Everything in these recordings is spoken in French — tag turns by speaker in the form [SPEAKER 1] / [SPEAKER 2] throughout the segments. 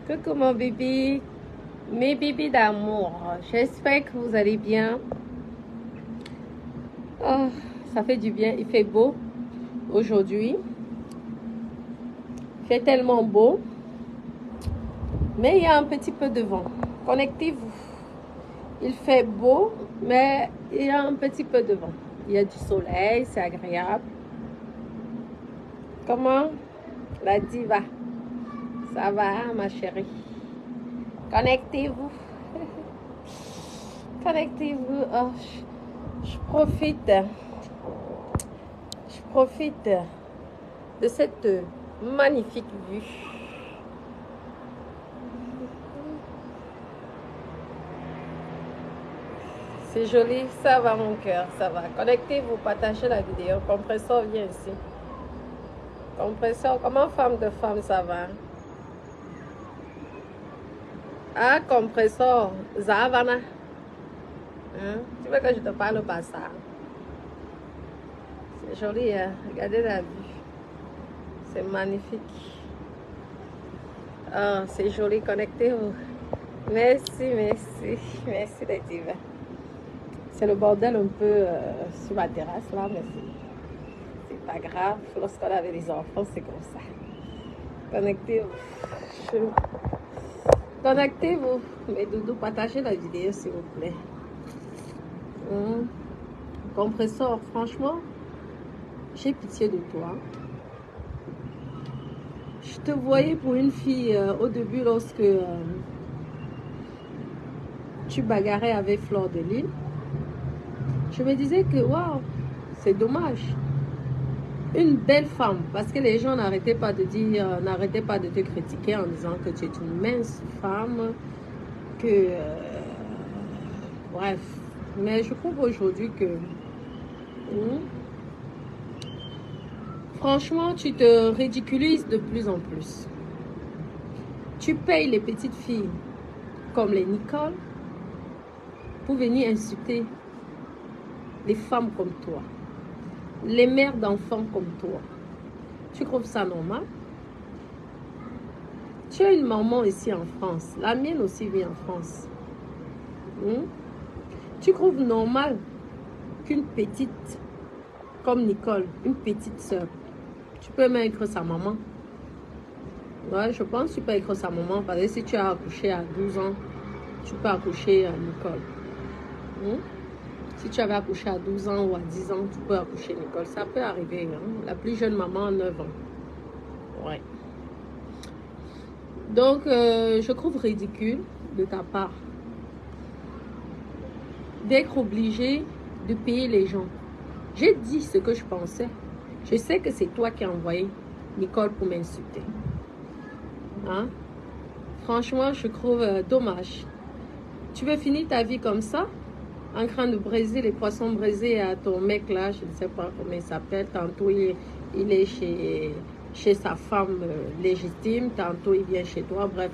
[SPEAKER 1] Coucou mon bébé, mes bébés d'amour, j'espère que vous allez bien. Oh, ça fait du bien, il fait beau aujourd'hui. Il fait tellement beau, mais il y a un petit peu de vent. Connectez-vous. Il fait beau, mais il y a un petit peu de vent. Il y a du soleil, c'est agréable. Comment la diva? Ça va ma chérie? Connectez-vous. Connectez-vous. Oh, je profite. Je profite de cette magnifique vue. C'est joli, ça va mon cœur, ça va. Connectez-vous, partagez la vidéo. Compresseur, viens ici. Compresseur, comment femme de femme ça va? Ah, compresseur, Zavana. Hein? Tu veux que je te parle pas ça? C'est joli, hein? Regardez la vue. C'est magnifique. Ah, c'est joli, connectez-vous. Merci, merci, merci les divins. C'est le bordel un peu sur ma terrasse là, mais c'est pas grave. Lorsqu'on avait les enfants, c'est comme ça. Connectez-vous. Connectez-vous. Mes doudous, partagez la vidéo s'il vous plaît. Compresseur, franchement, j'ai pitié de toi. Je te voyais pour une fille au début lorsque tu bagarrais avec Fleur de Lys. Je me disais que waouh, c'est dommage. Une belle femme, parce que les gens n'arrêtaient pas de dire, n'arrêtaient pas de te critiquer en disant que tu es une mince femme, que bref. Mais je trouve aujourd'hui que franchement, tu te ridiculises de plus en plus. Tu payes les petites filles comme les Nicole pour venir insulter les femmes comme toi, les mères d'enfants comme toi. Tu trouves ça normal? Tu as une maman ici en France. La mienne aussi vit en France. Tu trouves normal qu'une petite comme Nicole, une petite soeur, tu peux même être sa maman? Ouais, je pense que tu peux être sa maman. Parce que si tu as accouché à 12 ans, tu peux accoucher à Nicole. Si tu avais accouché à 12 ans ou à 10 ans, tu peux accoucher Nicole. Ça peut arriver. Hein? La plus jeune maman a 9 ans. Ouais. Donc, je trouve ridicule de ta part d'être obligé de payer les gens. J'ai dit ce que je pensais. Je sais que c'est toi qui as envoyé Nicole pour m'insulter. Hein? Franchement, je trouve dommage. Tu veux finir ta vie comme ça, en train de briser les poissons brisés à ton mec là, je ne sais pas comment il s'appelle. Tantôt, il est chez sa femme légitime, tantôt il vient chez toi. Bref,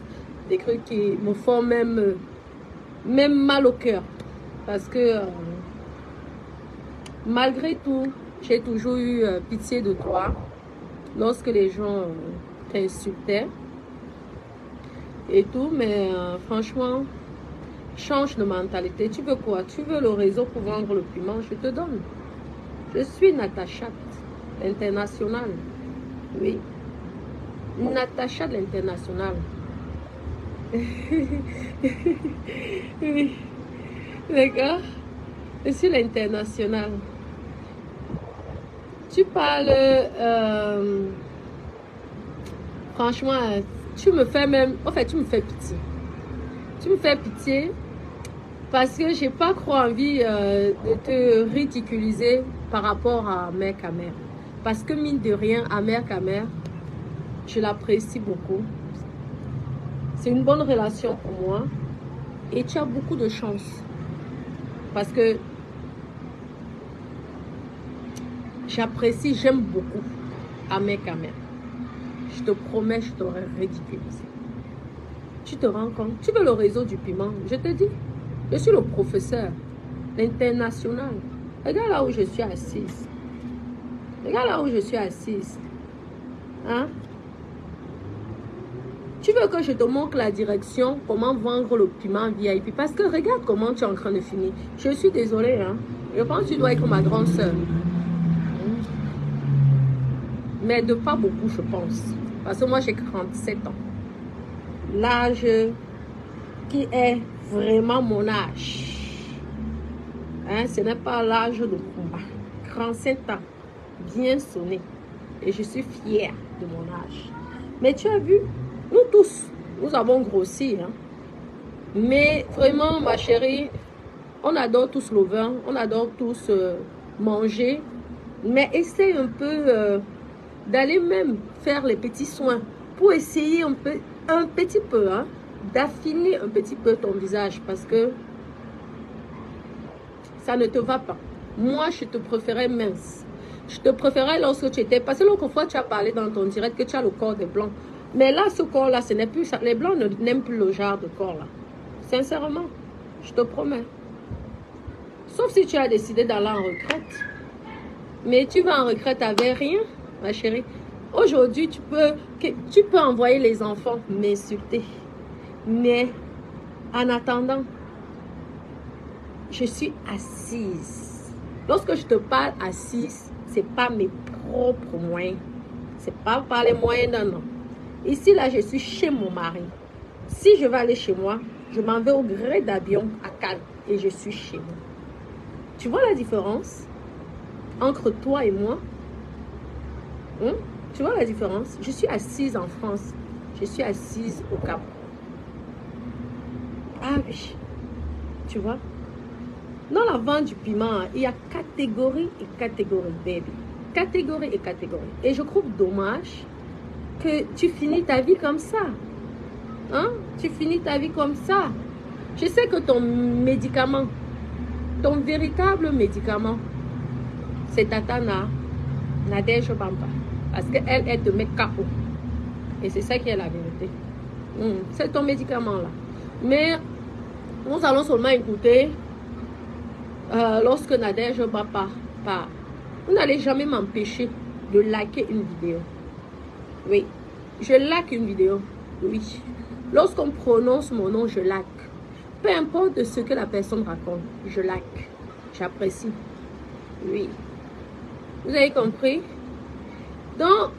[SPEAKER 1] des trucs qui me font même mal au cœur. Parce que malgré tout, j'ai toujours eu pitié de toi lorsque les gens t'insultaient et tout. Mais franchement, change de mentalité. Tu veux quoi? Tu veux le réseau pour vendre le piment? Je te donne. Je suis Natacha, l'international. Oui. Natacha de l'international. Oui. D'accord? Je suis l'international. Tu parles... franchement, tu me fais même... En fait, tu me fais pitié. Tu me fais pitié parce que j'ai pas trop envie de te ridiculiser par rapport à mère Camère. Parce que mine de rien, à mère Camère, je l'apprécie beaucoup. C'est une bonne relation pour moi. Et tu as beaucoup de chance. Parce que j'apprécie, j'aime beaucoup à mère Camère. Je te promets, je t'aurais ridiculisé. Tu te rends compte? Tu veux le réseau du piment? Je te dis, je suis le professeur, l'international. Regarde là où je suis assise. Regarde là où je suis assise. Hein? Tu veux que je te montre la direction, comment vendre le piment VIP? Parce que regarde comment tu es en train de finir. Je suis désolée, hein. Je pense que tu dois être ma grande soeur. Mais de pas beaucoup, je pense. Parce que moi, j'ai 47 ans. L'âge qui est vraiment mon âge. Hein, ce n'est pas l'âge de combat. 37 ans, bien sonné. Et je suis fière de mon âge. Mais tu as vu, nous tous, nous avons grossi. Hein. Mais vraiment, ma chérie, on adore tous le vin, on adore tous manger. Mais essaye un peu d'aller même faire les petits soins pour essayer un petit peu, hein, d'affiner un petit peu ton visage parce que ça ne te va pas. Moi, je te préférais mince. Je te préférais lorsque tu étais... Parce que l'autre fois, tu as parlé dans ton direct que tu as le corps des blancs. Mais là, ce corps-là, ce n'est plus ça. Les blancs n'aiment plus le genre de corps-là. Sincèrement, je te promets. Sauf si tu as décidé d'aller en retraite. Mais tu vas en retraite avec rien, ma chérie. Aujourd'hui, tu peux envoyer les enfants m'insulter. Mais en attendant, je suis assise. Lorsque je te parle assise, ce n'est pas mes propres moyens. Ce n'est pas par les moyens d'un homme. Ici, là, je suis chez mon mari. Si je vais aller chez moi, je m'en vais au gré d'avion à Cannes et je suis chez moi. Tu vois la différence entre toi et moi? Tu vois la différence? Je suis assise en France. Je suis assise au Cap. Ah oui. Tu vois? Dans la vente du piment, il y a catégorie et catégorie, baby. Catégorie et catégorie. Et je trouve dommage que tu finis ta vie comme ça. Hein? Tu finis ta vie comme ça. Je sais que ton médicament, ton véritable médicament, c'est Tatana, Nadège Bamba. Parce qu'elle, elle te met KO. Et c'est ça qui est la vérité. C'est ton médicament là. Mais nous allons seulement écouter lorsque Nadège Bamba part. Vous n'allez jamais m'empêcher de liker une vidéo. Oui, je like une vidéo. Oui. Lorsqu'on prononce mon nom, je like. Peu importe ce que la personne raconte, je like. J'apprécie. Oui. Vous avez compris? Donc,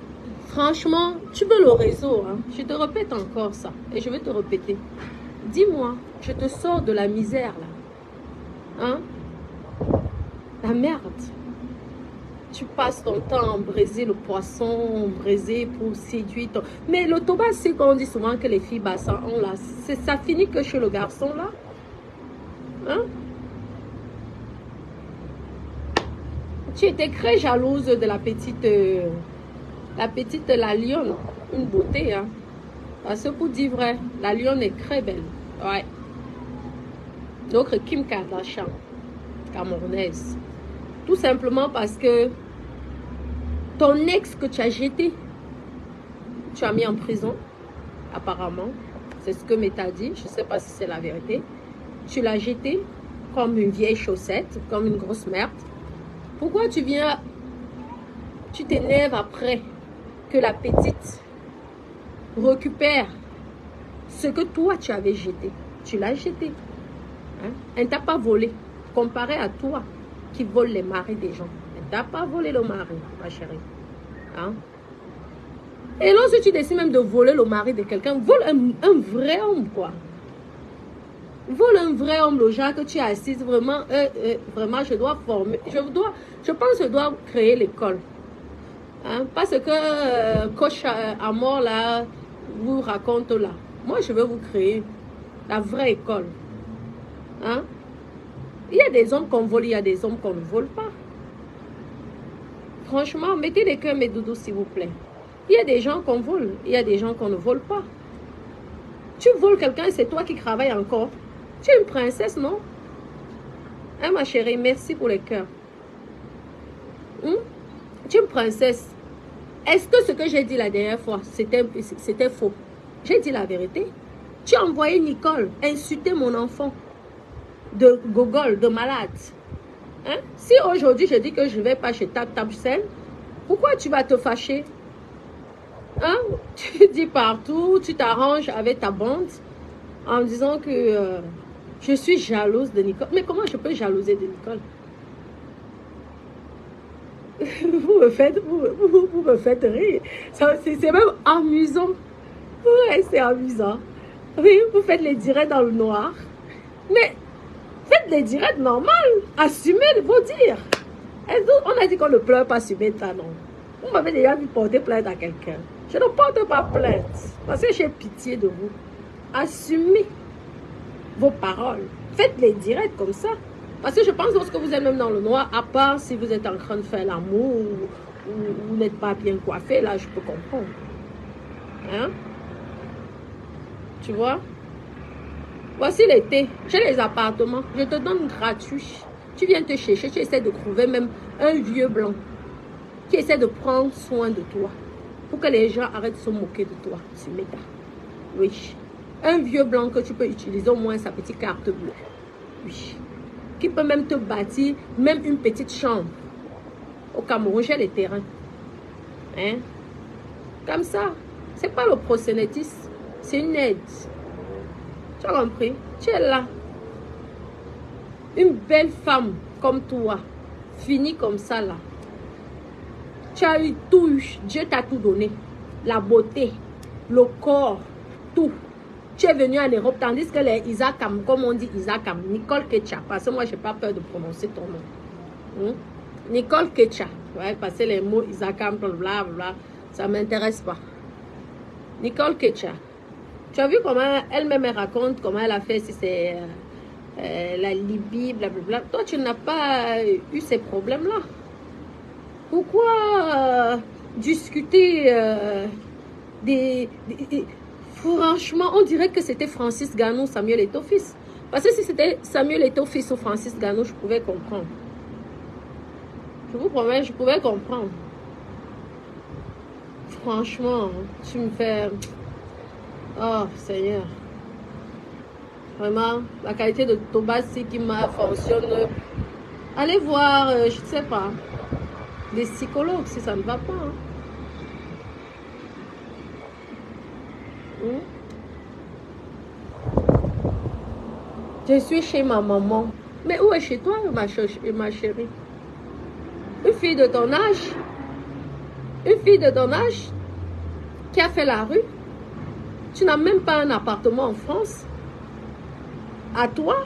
[SPEAKER 1] franchement, tu veux le réseau. Hein? Je te répète encore ça. Et je vais te répéter. Dis-moi, je te sors de la misère là. Hein? La merde. Tu passes ton temps à braiser le poisson, braiser pour séduire ton... Mais le toba, c'est qu'on dit souvent que les filles bassin ont là. Ça finit que chez le garçon là. Hein? Tu étais très jalouse de la petite, la lionne. Une beauté, hein. Parce que pour dire vrai, la lionne est très belle. Ouais. Notre Kim Kardashian, camerounaise. Tout simplement parce que ton ex que tu as jeté, tu as mis en prison, apparemment. C'est ce que Meta dit. Je ne sais pas si c'est la vérité. Tu l'as jeté comme une vieille chaussette, comme une grosse merde. Pourquoi tu viens, tu t'énerves après que la petite récupère ce que toi tu avais jeté? Tu l'as jeté. Hein? Elle ne t'a pas volé. Comparé à toi qui vole les maris des gens. Elle ne t'a pas volé le mari, ma chérie. Hein? Et lorsque tu décides même de voler le mari de quelqu'un, vole un vrai homme, quoi. Vole un vrai homme, le genre que tu es assise, vraiment, vraiment, je dois former, je pense que je dois créer l'école. Hein? Parce que coach à mort, là, vous raconte là. Moi, je vais vous créer la vraie école. Hein? Il y a des hommes qu'on vole, il y a des hommes qu'on ne vole pas. Franchement, mettez les cœurs, mes doudous, s'il vous plaît. Il y a des gens qu'on vole, il y a des gens qu'on ne vole pas. Tu voles quelqu'un, c'est toi qui travailles encore. Tu es une princesse, non? Hein, ma chérie, merci pour les cœurs. Tu es une princesse. Est-ce que ce que j'ai dit la dernière fois, c'était faux? J'ai dit la vérité. Tu as envoyé Nicole insulter mon enfant de gogol, de malade. Hein? Si aujourd'hui je dis que je ne vais pas chez Tab Tab Sel, pourquoi tu vas te fâcher? Hein? Tu dis partout, tu t'arranges avec ta bande en disant que je suis jalouse de Nicole. Mais comment je peux jalouser de Nicole? Vous me faites rire. C'est même amusant. Ouais, c'est amusant. Oui, vous faites les directs dans le noir. Mais faites les directs normales. Assumez vos dires. On a dit qu'on ne pleure pas sur ça, non. Vous m'avez déjà vu porter plainte à quelqu'un. Je ne porte pas plainte. Parce que j'ai pitié de vous. Assumez vos paroles. Faites les directs comme ça. Parce que je pense que lorsque vous êtes même dans le noir, à part si vous êtes en train de faire l'amour ou vous n'êtes pas bien coiffé, là, je peux comprendre. Hein? Tu vois? Voici l'été. J'ai les appartements. Je te donne gratuit. Tu viens te chercher. Tu essaies de trouver même un vieux blanc qui essaie de prendre soin de toi. Pour que les gens arrêtent de se moquer de toi. Tu Meta. Oui. Un vieux blanc que tu peux utiliser au moins sa petite carte bleue. Oui. Qui peut même te bâtir même une petite chambre. Au Cameroun, j'ai les terrains. Hein? Comme ça. C'est pas le proxénétisme. C'est une aide. Tu as compris? Tu es là. Une belle femme comme toi. Finie comme ça là. Tu as eu tout. Dieu t'a tout donné. La beauté. Le corps. Tout. Tu es venu en Europe, tandis que les Isakam, comme on dit Isakam, Nicole Ketcha, parce que moi, je n'ai pas peur de prononcer ton nom. Nicole Ketcha, ouais, parce que les mots Isakam, blablabla, ça ne m'intéresse pas. Nicole Ketcha, tu as vu comment elle-même raconte, comment elle a fait, si c'est la Libye, blablabla. Toi, tu n'as pas eu ces problèmes-là. Pourquoi discuter des franchement, on dirait que c'était Francis Gano, Samuel Eto'o-Fils. Parce que si c'était Samuel Eto'o-Fils ou Francis Gano, je pouvais comprendre. Je vous promets, je pouvais comprendre. Franchement, tu me fais... Oh, Seigneur. Vraiment, la qualité de Toba, c'est qui m'a fonctionne. Allez voir, je ne sais pas, des psychologues si ça ne va pas. Hein. Je suis chez ma maman. Mais où est chez toi, ma chérie? Une fille de ton âge? Une fille de ton âge qui a fait la rue? Tu n'as même pas un appartement en France? À toi?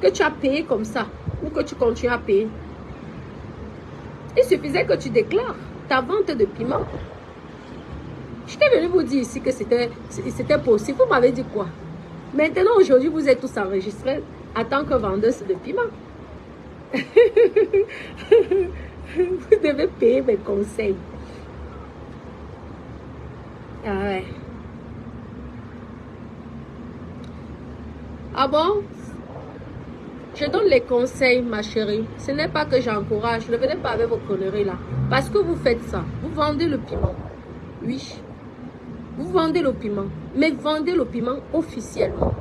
[SPEAKER 1] Que tu as payé comme ça? Ou que tu continues à payer? Il suffisait que tu déclares ta vente de piment. Je t'ai venu vous dire ici que c'était possible. Vous m'avez dit quoi? Maintenant, aujourd'hui, vous êtes tous enregistrés en tant que vendeuse de piment. Vous devez payer mes conseils. Ah ouais. Ah bon? Je donne les conseils, ma chérie. Ce n'est pas que j'encourage. Ne venez pas avec vos conneries là. Parce que vous faites ça. Vous vendez le piment. Oui. Vous vendez le piment. Mais vendez le piment officiellement.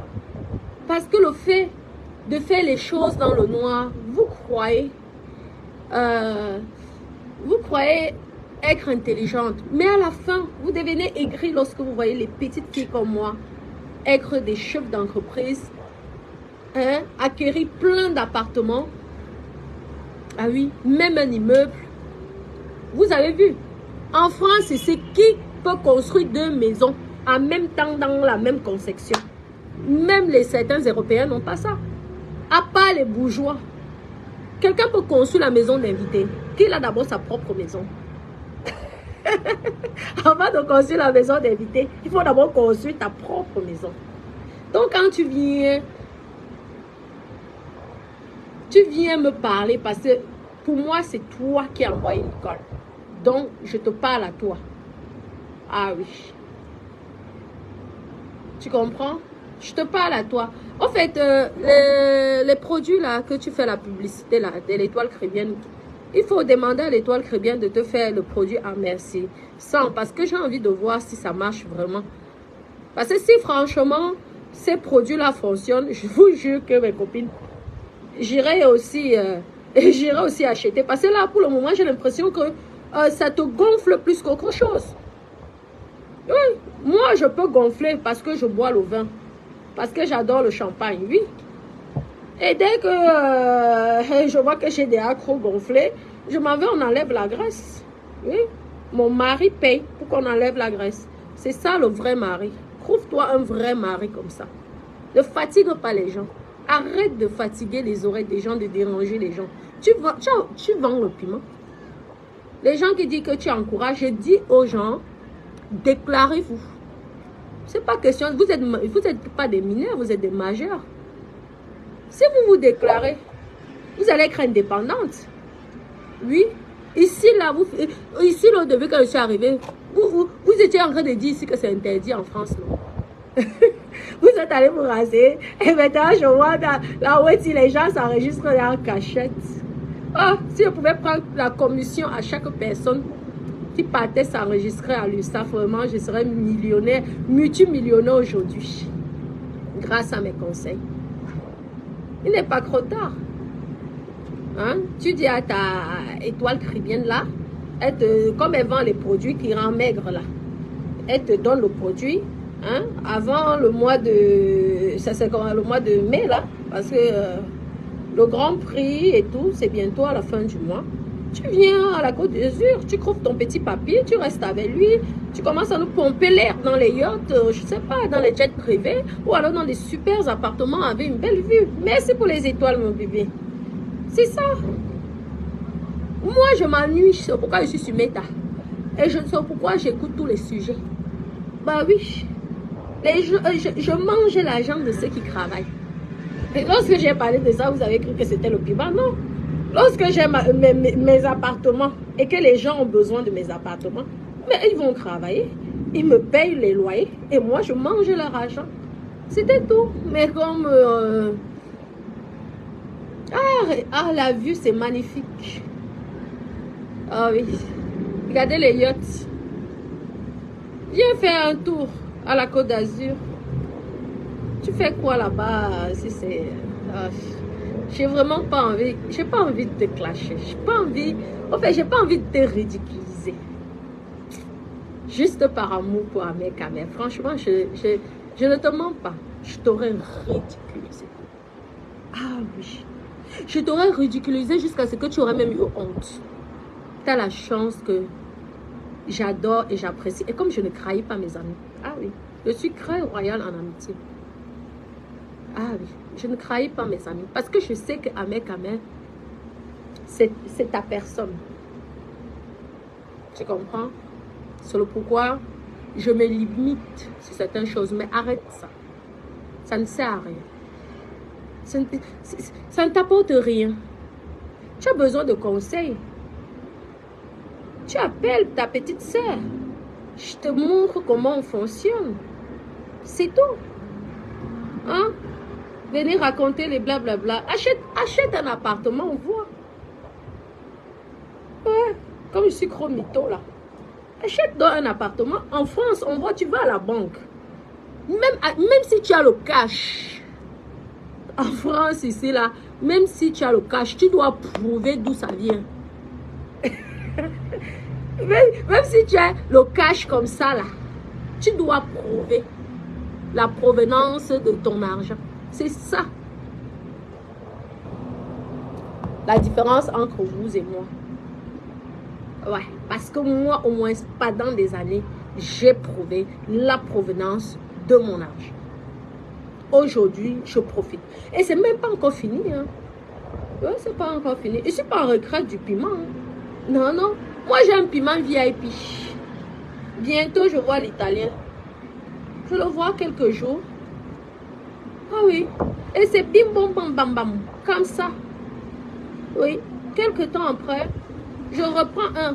[SPEAKER 1] Parce que le fait de faire les choses dans le noir, vous croyez être intelligente. Mais à la fin, vous devenez aigri lorsque vous voyez les petites filles comme moi être des chefs d'entreprise, hein, acquérir plein d'appartements. Ah oui, même un immeuble. Vous avez vu, en France, c'est qui peut construire 2 maisons en même temps dans la même conception. Même certains Européens n'ont pas ça. À part les bourgeois. Quelqu'un peut construire la maison d'invité. Qu'il a d'abord sa propre maison. Avant de construire la maison d'invité, il faut d'abord construire ta propre maison. Donc quand tu viens me parler parce que pour moi, c'est toi qui as envoyé Nicole. Donc, je te parle à toi. Ah oui. Tu comprends? Je te parle à toi. En fait, les produits là que tu fais la publicité là, de l'étoile chrétienne, il faut demander à l'étoile chrétienne de te faire le produit en merci. Sans, parce que j'ai envie de voir si ça marche vraiment. Parce que si franchement, ces produits là fonctionnent, je vous jure que mes copines, j'irai aussi acheter. Parce que là, pour le moment, j'ai l'impression que ça te gonfle plus qu'autre chose. Oui, moi, je peux gonfler parce que je bois le vin. Parce que j'adore le champagne, oui. Et dès que je vois que j'ai des accros gonflés, je m'en vais, on enlève la graisse. Oui, mon mari paye pour qu'on enlève la graisse. C'est ça le vrai mari. Trouve-toi un vrai mari comme ça. Ne fatigue pas les gens. Arrête de fatiguer les oreilles des gens, de déranger les gens. Tu vends le piment. Les gens qui disent que tu encourages, je dis aux gens, déclarez-vous. C'est pas question, vous êtes pas des mineurs, vous êtes des majeurs. Si vous vous déclarez, vous allez être indépendante. Oui. Ici, là, ici, là, depuis que je suis arrivée, vous étiez en train de dire ici que c'est interdit en France, non? Vous êtes allé vous raser. Et maintenant, je vois là où les gens s'enregistrent en cachette. Oh, si je pouvais prendre la commission à chaque personne qui partait s'enregistrer à l'URSSAF, vraiment, je serais millionnaire, multimillionnaire aujourd'hui. Grâce à mes conseils. Il n'est pas trop tard. Hein? Tu dis à ta étoile caribéenne là, comme elle vend les produits qui rend maigre là, elle te donne le produit. Hein? Avant le mois de... Ça c'est le mois de mai là. Parce que le Grand Prix et tout, c'est bientôt à la fin du mois. Tu viens à la Côte d'Azur, tu trouves ton petit papier, tu restes avec lui. Tu commences à nous pomper l'air dans les yachts, je sais pas, dans les jets privés. Ou alors dans des super appartements avec une belle vue. Merci pour les étoiles mon bébé. C'est ça. Moi je m'ennuie, c'est pourquoi je suis sur Meta. Et je ne sais pourquoi j'écoute tous les sujets. Bah oui. Je mange l'argent de ceux qui travaillent. Et lorsque j'ai parlé de ça, vous avez cru que c'était le piment. Non. Lorsque j'ai mes appartements et que les gens ont besoin de mes appartements, mais ils vont travailler. Ils me payent les loyers et moi, je mange leur argent. C'était tout. Mais comme... la vue, c'est magnifique. Ah oui. Regardez les yachts. Viens faire un tour à la Côte d'Azur. Tu fais quoi là-bas? Si c'est... j'ai vraiment pas envie. J'ai pas envie de te clasher. J'ai pas envie... En fait, j'ai pas envie de te ridiculiser. Juste par amour pour Ahmed Kamel. Franchement, je ne te mens pas. Je t'aurais ridiculisé. Ah oui. Je t'aurais ridiculisé jusqu'à ce que tu aurais même eu honte. Tu as la chance que j'adore et j'apprécie. Et comme je ne trahis pas mes amis. Ah oui. Je suis très royale en amitié. Ah oui. Je ne trahis pas mes amis. Parce que je sais que Ahmed Kamel, c'est ta personne. Tu comprends? C'est le pourquoi je me limite sur certaines choses. Mais arrête ça. Ça ne sert à rien. Ça ne t'apporte rien. Tu as besoin de conseils. Tu appelles ta petite sœur. Je te montre comment on fonctionne. C'est tout. Hein? Venez raconter les blablabla. Achète un appartement, on voit. Ouais, comme je suis gros mytho là. Achète donc un appartement. En France, on voit, tu vas à la banque. Même si tu as le cash. En France, ici, là, même si tu as le cash, tu dois prouver d'où ça vient. même si tu as le cash comme ça, là, tu dois prouver la provenance de ton argent. C'est ça. La différence entre vous et moi. Ouais, parce que moi, au moins, pendant des années, j'ai prouvé la provenance de mon argent. Aujourd'hui, je profite. Et c'est même pas encore fini. Hein. Ouais, c'est pas encore fini. Je suis pas en regret du piment. Hein. Non, non. Moi, j'ai un piment VIP. Bientôt, je vois l'italien. Je le vois quelques jours. Ah oui. Et c'est bim, bam, bam, bam, bam. Comme ça. Oui. Quelques temps après, je reprends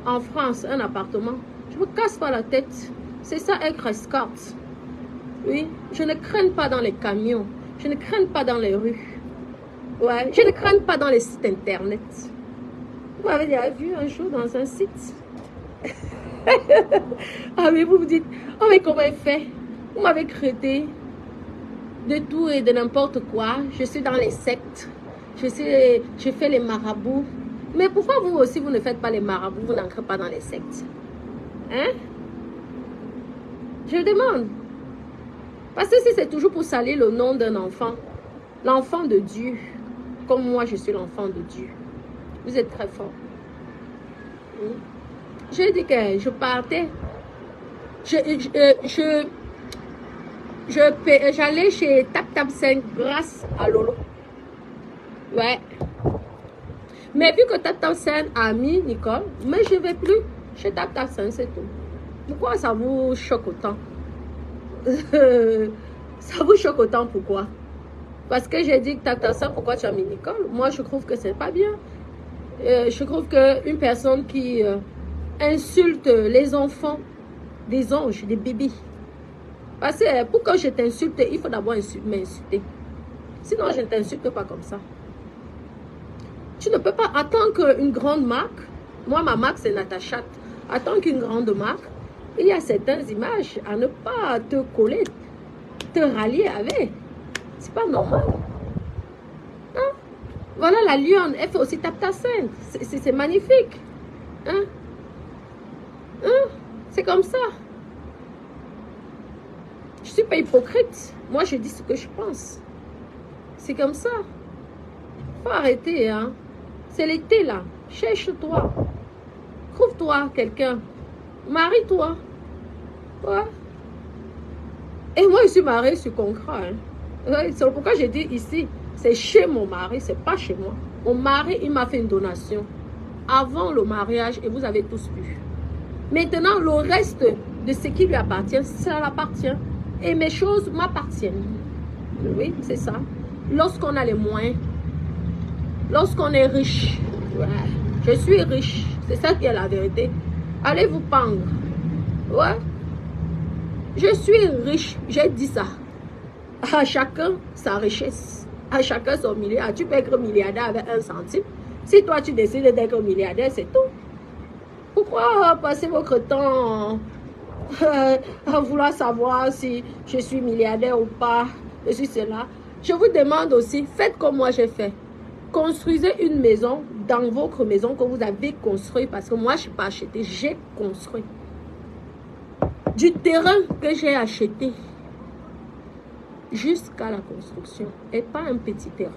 [SPEAKER 1] en France, un appartement. Je me casse pas la tête. C'est ça, être escorte. Oui, je ne crains pas dans les camions. Je ne crains pas dans les rues. Ouais, je ne crains pas dans les sites internet. Vous m'avez déjà vu un jour dans un site. Ah mais vous vous dites, oh mais comment il fait? Vous m'avez créé de tout et de n'importe quoi. Je suis dans les sectes. Je fais les marabouts. Mais pourquoi vous aussi, vous ne faites pas les marabouts? Vous n'entrez pas dans les sectes. Hein? Je demande. Parce que si c'est toujours pour salir le nom d'un enfant, l'enfant de Dieu, comme moi je suis l'enfant de Dieu, vous êtes très fort. J'ai dit que je partais. J'allais chez Tap 5 grâce à Lolo. Ouais. Mais vu que Tap 5 a mis Nicole, mais je ne vais plus chez Tap 5, c'est tout. Pourquoi ça vous choque autant? Ça vous choque autant, pourquoi? Parce que j'ai dit que Tap 5, pourquoi tu as mis Nicole? Moi, je trouve que c'est pas bien. Je trouve qu'une personne qui insulte les enfants, des anges, des bébés. Parce que pour que je t'insulte, il faut d'abord m'insulter. Sinon, je ne t'insulte pas comme ça. Tu ne peux pas, en tant qu'une grande marque, moi, ma marque, c'est Natacha. En tant qu'une grande marque, il y a certaines images à ne pas te coller, te rallier avec. C'est pas normal. Hein? Voilà la lionne, elle fait aussi Tap 5. C'est magnifique. Hein? Hein? C'est comme ça. Je ne suis pas hypocrite. Moi, je dis ce que je pense. C'est comme ça. Faut arrêter, hein. C'est l'été, là. Cherche-toi. Trouve-toi quelqu'un. Marie-toi. Ouais. Et moi, je suis mariée sur contrat. Hein. C'est pourquoi j'ai dit ici, c'est chez mon mari, c'est pas chez moi. Mon mari, il m'a fait une donation avant le mariage et vous avez tous vu. Maintenant, le reste de ce qui lui appartient, ça l'appartient. Et mes choses m'appartiennent. Oui, c'est ça. Lorsqu'on a les moyens, lorsqu'on est riche, ouais, je suis riche, c'est ça qui est la vérité. Allez vous pendre. Ouais. Je suis riche, j'ai dit ça. À chacun sa richesse. À chacun son milliard. Tu peux être milliardaire avec 1 centime. Si toi tu décides d'être milliardaire, c'est tout. Pourquoi passer votre temps à vouloir savoir si je suis milliardaire ou pas, je suis cela. Je vous demande aussi, faites comme moi j'ai fait. Construisez une maison dans votre maison que vous avez construite, parce que moi je n'ai pas acheté, j'ai construit. Du terrain que j'ai acheté jusqu'à la construction, et pas un petit terrain.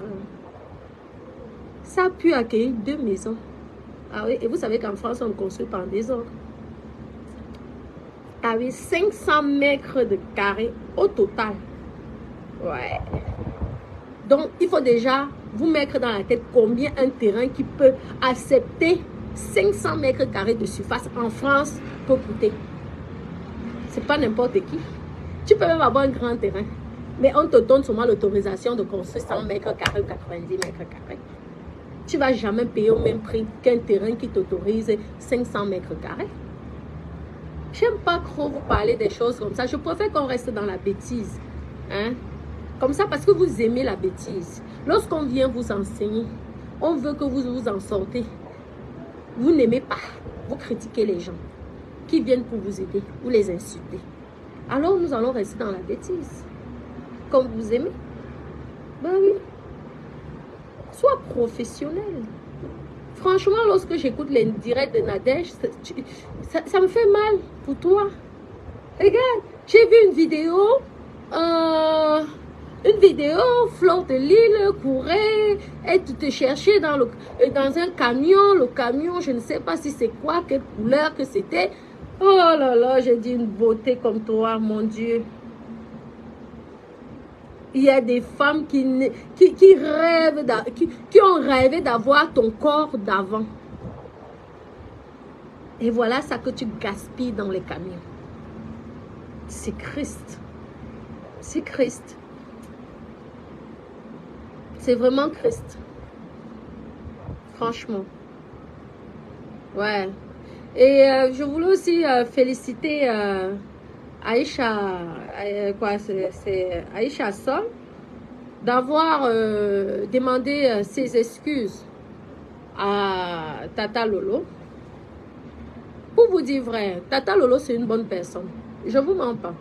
[SPEAKER 1] Ça a pu accueillir 2 maisons. Ah oui, et vous savez qu'en France, on ne construit pas en désordre. Ah oui, 500 mètres de carré au total. Ouais. Donc, il faut déjà vous mettre dans la tête combien un terrain qui peut accepter 500 mètres carrés de surface en France peut coûter. C'est pas n'importe qui. Tu peux même avoir un grand terrain, mais on te donne seulement l'autorisation de construire 100 mètres carrés ou 90 mètres carrés. Tu ne vas jamais payer au même prix qu'un terrain qui t'autorise 500 mètres carrés. J'aime pas trop vous parler des choses comme ça. Je préfère qu'on reste dans la bêtise. Hein? Comme ça, parce que vous aimez la bêtise. Lorsqu'on vient vous enseigner, on veut que vous vous en sortez. Vous n'aimez pas. Vous critiquez les gens qui viennent pour vous aider. Vous les insultez. Alors nous allons rester dans la bêtise. Comme vous aimez. Ben oui. Sois professionnel. Franchement, lorsque j'écoute les directs de Nadège, ça me fait mal pour toi. Regarde, j'ai vu une vidéo, Fleur de Lille courait, et te cherchait dans un camion, le camion, je ne sais pas si c'est quoi, quelle couleur que c'était. Oh là là, j'ai dit une beauté comme toi, mon Dieu. Il y a des femmes qui rêvent, qui ont rêvé d'avoir ton corps d'avant. Et voilà ça que tu gaspilles dans les camions. C'est Christ. C'est Christ. C'est vraiment Christ. Franchement. Ouais. Et je voulais aussi féliciter Aïcha, c'est Aïcha Sol, d'avoir demandé ses excuses à Tata Lolo. Pour vous dire vrai, Tata Lolo, c'est une bonne personne. Je ne vous mens pas.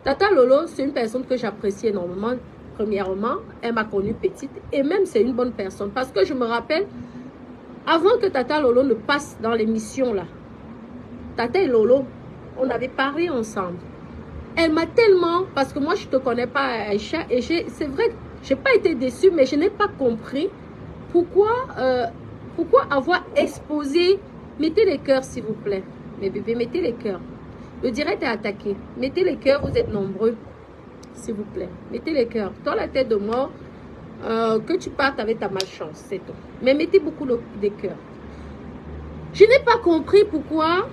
[SPEAKER 1] Tata Lolo, c'est une personne que j'apprécie énormément. Premièrement, elle m'a connue petite et même c'est une bonne personne. Parce que je me rappelle, avant que Tata Lolo ne passe dans l'émission là, Tata et Lolo, on avait parlé ensemble. Elle m'a tellement, parce que moi je ne te connais pas Aïcha, et c'est vrai que je n'ai pas été déçue, mais je n'ai pas compris pourquoi, pourquoi avoir exposé, mettez les cœurs s'il vous plaît, mes bébés, mettez les cœurs. Le direct est attaqué, mettez les cœurs, vous êtes nombreux, s'il vous plaît, mettez les cœurs. Dans la tête de mort, que tu partes avec ta malchance, c'est tout. Mais mettez beaucoup de cœurs. Je n'ai pas compris pourquoi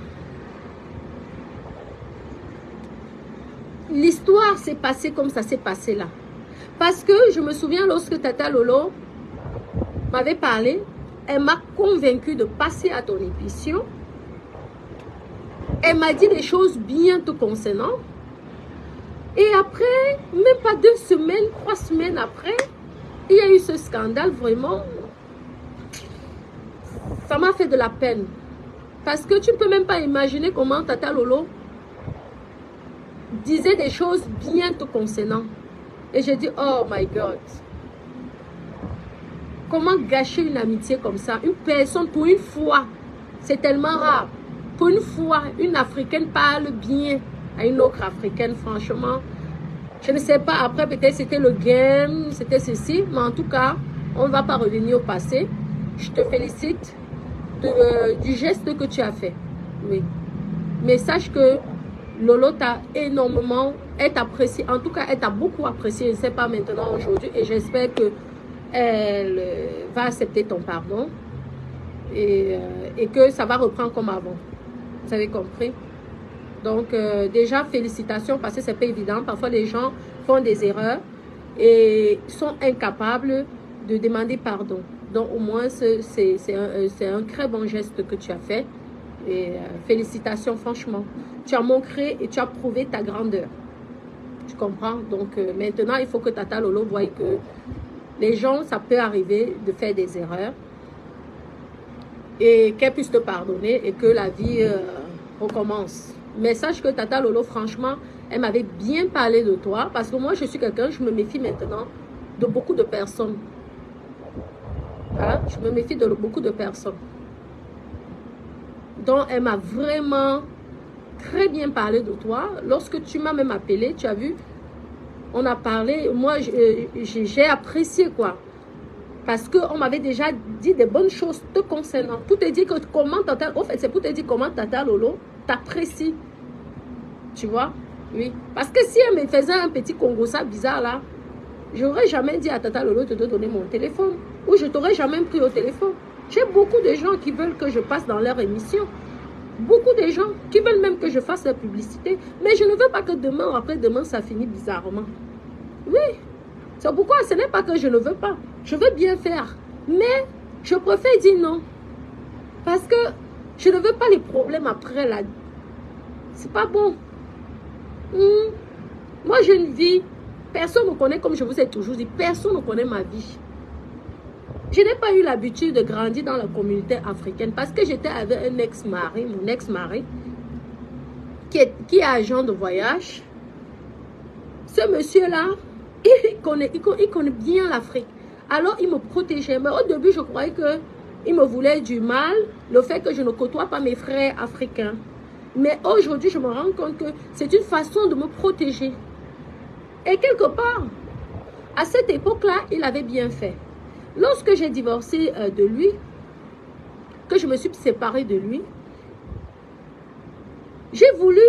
[SPEAKER 1] l'histoire s'est passée comme ça s'est passé là. Parce que je me souviens lorsque Tata Lolo m'avait parlé, elle m'a convaincue de passer à ton émission. Elle m'a dit des choses bien te concernant. Et après, même pas 2 semaines, 3 semaines après, il y a eu ce scandale vraiment. Ça m'a fait de la peine. Parce que tu ne peux même pas imaginer comment Tata Lolo disait des choses bien te concernant. Et j'ai dit, oh my God. Comment gâcher une amitié comme ça? Une personne, pour une fois, c'est tellement rare. Pour une fois, une Africaine parle bien à une autre Africaine, franchement. Je ne sais pas, après peut-être c'était le game, c'était ceci. Mais en tout cas, on ne va pas revenir au passé. Je te félicite du geste que tu as fait. Oui. Mais sache que Lolo t'a énormément, elle t'apprécie. En tout cas, elle t'a beaucoup apprécié. Je ne sais pas maintenant aujourd'hui. Et j'espère que elle va accepter ton pardon. Et que ça va reprendre comme avant. Vous avez compris? Donc, déjà, félicitations parce que c'est pas évident. Parfois, les gens font des erreurs et sont incapables de demander pardon. Donc, au moins, c'est un très bon geste que tu as fait. Et félicitations, franchement. Tu as montré et tu as prouvé ta grandeur. Tu comprends? Donc, maintenant, il faut que Tata Lolo voie que les gens, ça peut arriver de faire des erreurs. Et qu'elle puisse te pardonner et que la vie recommence. Mais sache que Tata Lolo, franchement, elle m'avait bien parlé de toi. Parce que moi, je suis quelqu'un, je me méfie maintenant de beaucoup de personnes. Hein? Je me méfie de beaucoup de personnes. Donc, elle m'a vraiment très bien parlé de toi. Lorsque tu m'as même appelé, tu as vu, on a parlé. Moi, j'ai apprécié quoi. Parce qu'on m'avait déjà dit des bonnes choses te concernant. Pour te dire que comment Tata, en fait, c'est pour te dire comment Tata Lolo t'apprécie. Tu vois? Oui. Parce que si elle me faisait un petit congossa bizarre là, j'aurais jamais dit à Tata Lolo de te donner mon téléphone. Ou je t'aurais jamais pris au téléphone. J'ai beaucoup de gens qui veulent que je passe dans leur émission. Beaucoup de gens qui veulent même que je fasse la publicité. Mais je ne veux pas que demain ou après-demain, ça finisse bizarrement. Oui. C'est pourquoi ce n'est pas que je ne veux pas. Je veux bien faire. Mais je préfère dire non. Parce que je ne veux pas les problèmes après là. C'est pas bon. Moi, j'ai une vie. Personne ne connaît, comme je vous ai toujours dit, personne ne connaît ma vie. Je n'ai pas eu l'habitude de grandir dans la communauté africaine parce que j'étais avec un ex-mari, mon ex-mari, qui est agent de voyage. Ce monsieur-là, il connaît bien l'Afrique. Alors, il me protégeait. Mais au début, je croyais qu'il me voulait du mal, le fait que je ne côtoie pas mes frères africains. Mais aujourd'hui, je me rends compte que c'est une façon de me protéger. Et quelque part, à cette époque-là, il avait bien fait. Lorsque j'ai divorcé de lui, que je me suis séparée de lui, j'ai voulu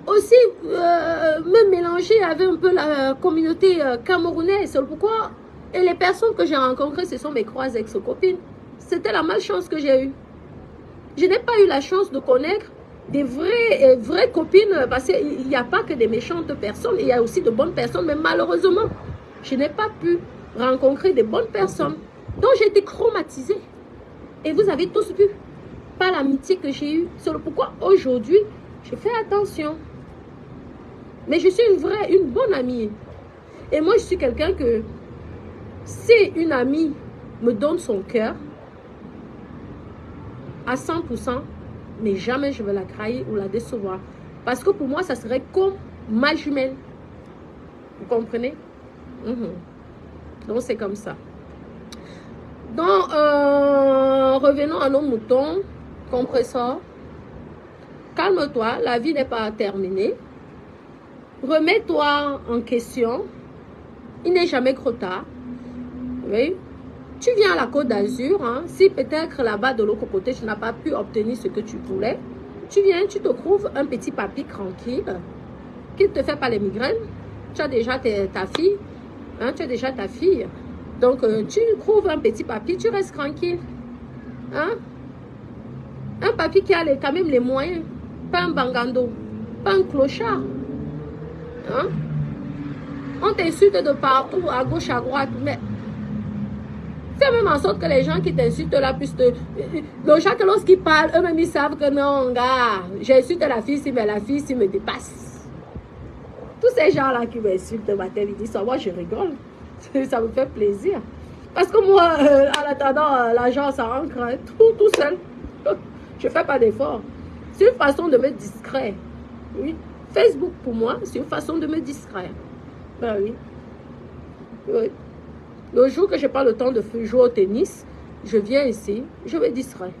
[SPEAKER 1] aussi me mélanger avec un peu la communauté camerounaise. C'est pourquoi, et les personnes que j'ai rencontrées, ce sont mes 3 ex-copines. C'était la malchance que j'ai eue. Je n'ai pas eu la chance de connaître des vraies copines, parce qu'il n'y a pas que des méchantes personnes, il y a aussi de bonnes personnes, mais malheureusement, je n'ai pas pu rencontrer des bonnes personnes. Donc j'ai été traumatisée. Et vous avez tous vu, par l'amitié que j'ai eue. C'est pourquoi aujourd'hui, je fais attention. Mais je suis une bonne amie. Et moi, je suis quelqu'un que, si une amie me donne son cœur, à 100%, mais jamais je vais la trahir ou la décevoir. Parce que pour moi, ça serait comme ma jumelle. Vous comprenez? Donc, c'est comme ça. Donc, revenons à nos moutons. Compresseur. Calme-toi, la vie n'est pas terminée. remets-toi en question. Il n'est jamais trop tard. Oui. Tu viens à la Côte d'Azur, hein, si peut-être là-bas de l'autre côté, tu n'as pas pu obtenir ce que tu voulais, tu viens, tu te trouves un petit papy tranquille, qui ne te fait pas les migraines. Tu as déjà ta fille, hein, tu as déjà ta fille. Donc, tu trouves un petit papy, tu restes tranquille. Hein? Un papy qui a quand même les moyens, pas un bangando, pas un clochard. Hein? On t'insulte de partout, à gauche, à droite, mais fais même en sorte que les gens qui t'insultent là puissent te... Les gens que lorsqu'ils parlent, eux-mêmes ils savent que non, gars, j'insulte la fille si, mais la fille si me dépasse. Tous ces gens-là qui m'insultent matin, midi, soir, moi je rigole. Ça me fait plaisir. Parce que moi, en attendant, l'argent, ça rentre hein, tout seul. Je ne fais pas d'effort. C'est une façon de me distraire. Oui. Facebook, pour moi, c'est une façon de me distraire. Ben oui. Oui. Le jour que je prends le temps de jouer au tennis, je viens ici, je me distrais.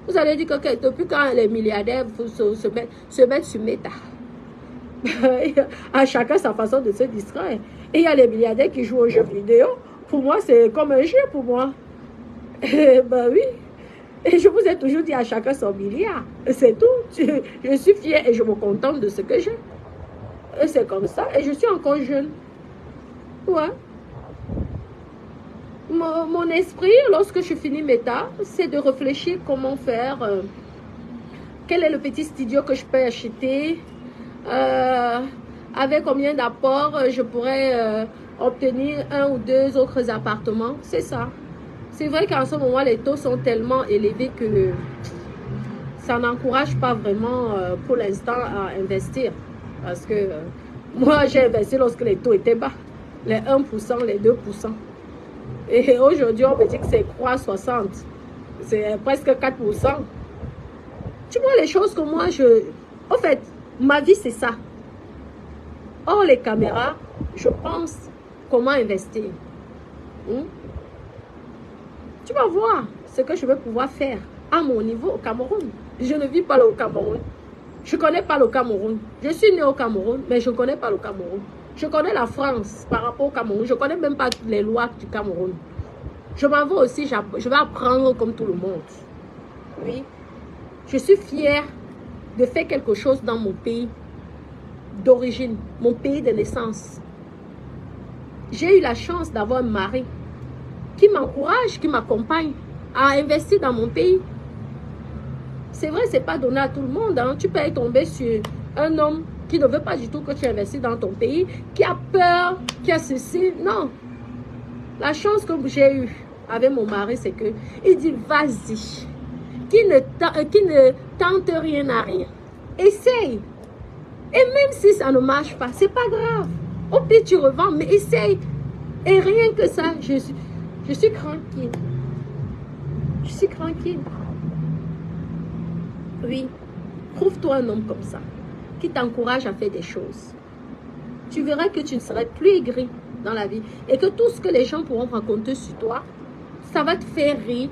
[SPEAKER 1] Vous allez dire que depuis quand les milliardaires se mettent sur Meta. À chacun sa façon de se distraire. Et il y a les milliardaires qui jouent aux jeux vidéo. Pour moi, c'est comme un jeu pour moi. Ben oui. Et je vous ai toujours dit à chacun son milliard. C'est tout. Je suis fière et je me contente de ce que j'ai. Et c'est comme ça. Et je suis encore jeune. Ouais. Mon esprit, lorsque je finis Meta, c'est de réfléchir comment faire. Quel est le petit studio que je peux acheter. Avec combien d'apports je pourrais obtenir un ou deux autres appartements. C'est ça. C'est vrai qu'en ce moment, les taux sont tellement élevés que ça n'encourage pas vraiment pour l'instant à investir. Parce que moi, j'ai investi lorsque les taux étaient bas. Les 1%, les 2%. Et aujourd'hui, on me dit que c'est croix 60. C'est presque 4%. Tu vois les choses que moi, en fait, ma vie, c'est ça. Hors les caméras, je pense comment investir. Tu vas voir ce que je vais pouvoir faire à mon niveau au Cameroun. Je ne vis pas au Cameroun. Je ne connais pas le Cameroun. Je suis née au Cameroun, mais je ne connais pas le Cameroun. Je connais la France par rapport au Cameroun. Je ne connais même pas les lois du Cameroun. Je m'en vais aussi, je vais apprendre comme tout le monde. Oui. Je suis fière de faire quelque chose dans mon pays d'origine, mon pays de naissance. J'ai eu la chance d'avoir un mari qui m'encourage, qui m'accompagne à investir dans mon pays. C'est vrai, ce n'est pas donné à tout le monde. Hein. Tu peux tomber sur un homme qui ne veut pas du tout que tu investisses dans ton pays, qui a peur, qui a ceci. Non. La chance que j'ai eue avec mon mari, c'est que il dit vas-y. Qui ne tente rien à rien. Essaye. Et même si ça ne marche pas, c'est pas grave. Au pire, tu revends, mais essaye. Et rien que ça, je suis tranquille. Je suis tranquille. Oui. Trouve-toi un homme comme ça, qui t'encourage à faire des choses. Tu verras que tu ne seras plus aigri dans la vie. Et que tout ce que les gens pourront raconter sur toi, ça va te faire rire.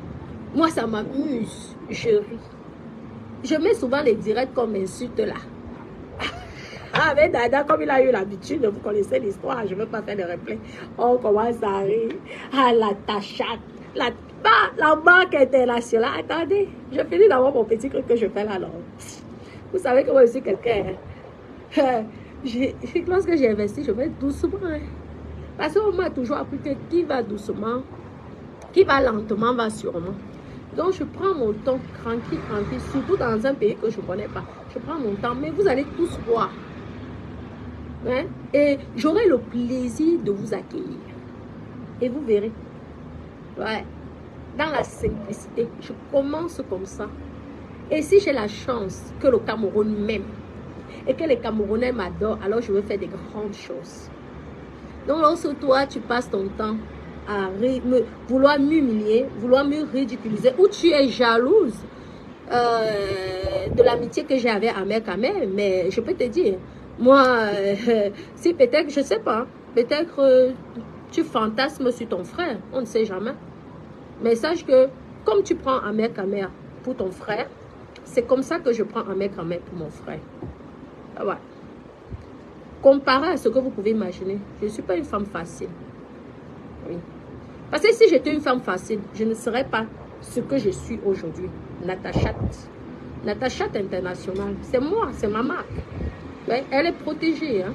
[SPEAKER 1] Moi, ça m'amuse. Je ris. Je mets souvent les directs comme insulte là. Ah, mais Dada, comme il a eu l'habitude, vous connaissez l'histoire, je ne veux pas faire de replay. On commence à rire. Ah, la tachate. La banque internationale. Attendez, je finis d'avoir mon petit truc que je fais là. Alors. Vous savez que moi, je suis quelqu'un. Lorsque j'ai investi, je vais doucement. Hein. Parce qu'on m'a toujours appris que qui va doucement, qui va lentement, va sûrement. Donc, je prends mon temps tranquille, surtout dans un pays que je ne connais pas. Je prends mon temps, mais vous allez tous voir. Hein? Et j'aurai le plaisir de vous accueillir. Et vous verrez. Ouais. Dans la simplicité, je commence comme ça. Et si j'ai la chance que le Cameroun m'aime et que les Camerounais m'adorent, alors je vais faire des grandes choses. Donc, lorsque toi, tu passes ton temps à vouloir m'humilier, vouloir me ridiculiser, ou tu es jalouse de l'amitié que j'avais à Mère Kamel, mais je peux te dire, moi, si peut-être, je ne sais pas, peut-être tu fantasmes sur ton frère, on ne sait jamais. Mais sache que, comme tu prends Ahmed Kamer pour ton frère, c'est comme ça que je prends Ahmed Kamer pour mon frère. Ah ouais. Comparé à ce que vous pouvez imaginer, je ne suis pas une femme facile. Oui. Parce que si j'étais une femme facile, je ne serais pas ce que je suis aujourd'hui. Natachat. Natachat International. C'est moi, c'est ma marque. Ouais, elle est protégée. Hein?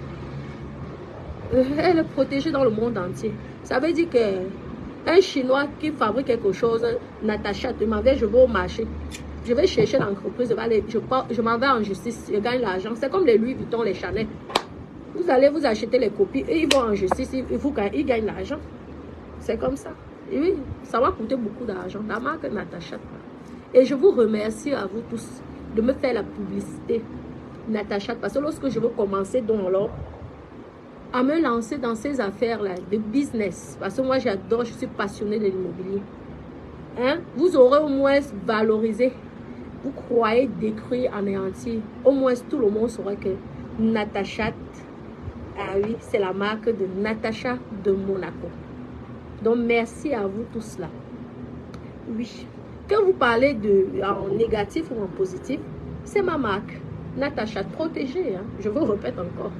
[SPEAKER 1] Elle est protégée dans le monde entier. Ça veut dire qu'un Chinois qui fabrique quelque chose, Natachat, je vais au marché. Je vais chercher l'entreprise, je m'en vais en justice, je gagne l'argent. C'est comme les Louis Vuitton, les Chanel. Vous allez vous acheter les copies et ils vont en justice, ils gagnent l'argent. C'est comme ça. Et oui, ça va coûter beaucoup d'argent. La marque Natachat. Et je vous remercie à vous tous de me faire la publicité Natachat. Parce que lorsque je veux commencer à me lancer dans ces affaires-là de business, parce que moi j'adore, je suis passionnée de l'immobilier. Hein? Vous aurez au moins valorisé. Vous croyez détruire, anéantir. Au moins tout le monde saura que Natachat, ah oui, c'est la marque de Natacha de Monaco. Donc merci à vous tous là. Oui. Quand vous parlez en négatif ou en positif, c'est ma marque. Natachat protégée. Hein? Je vous répète encore.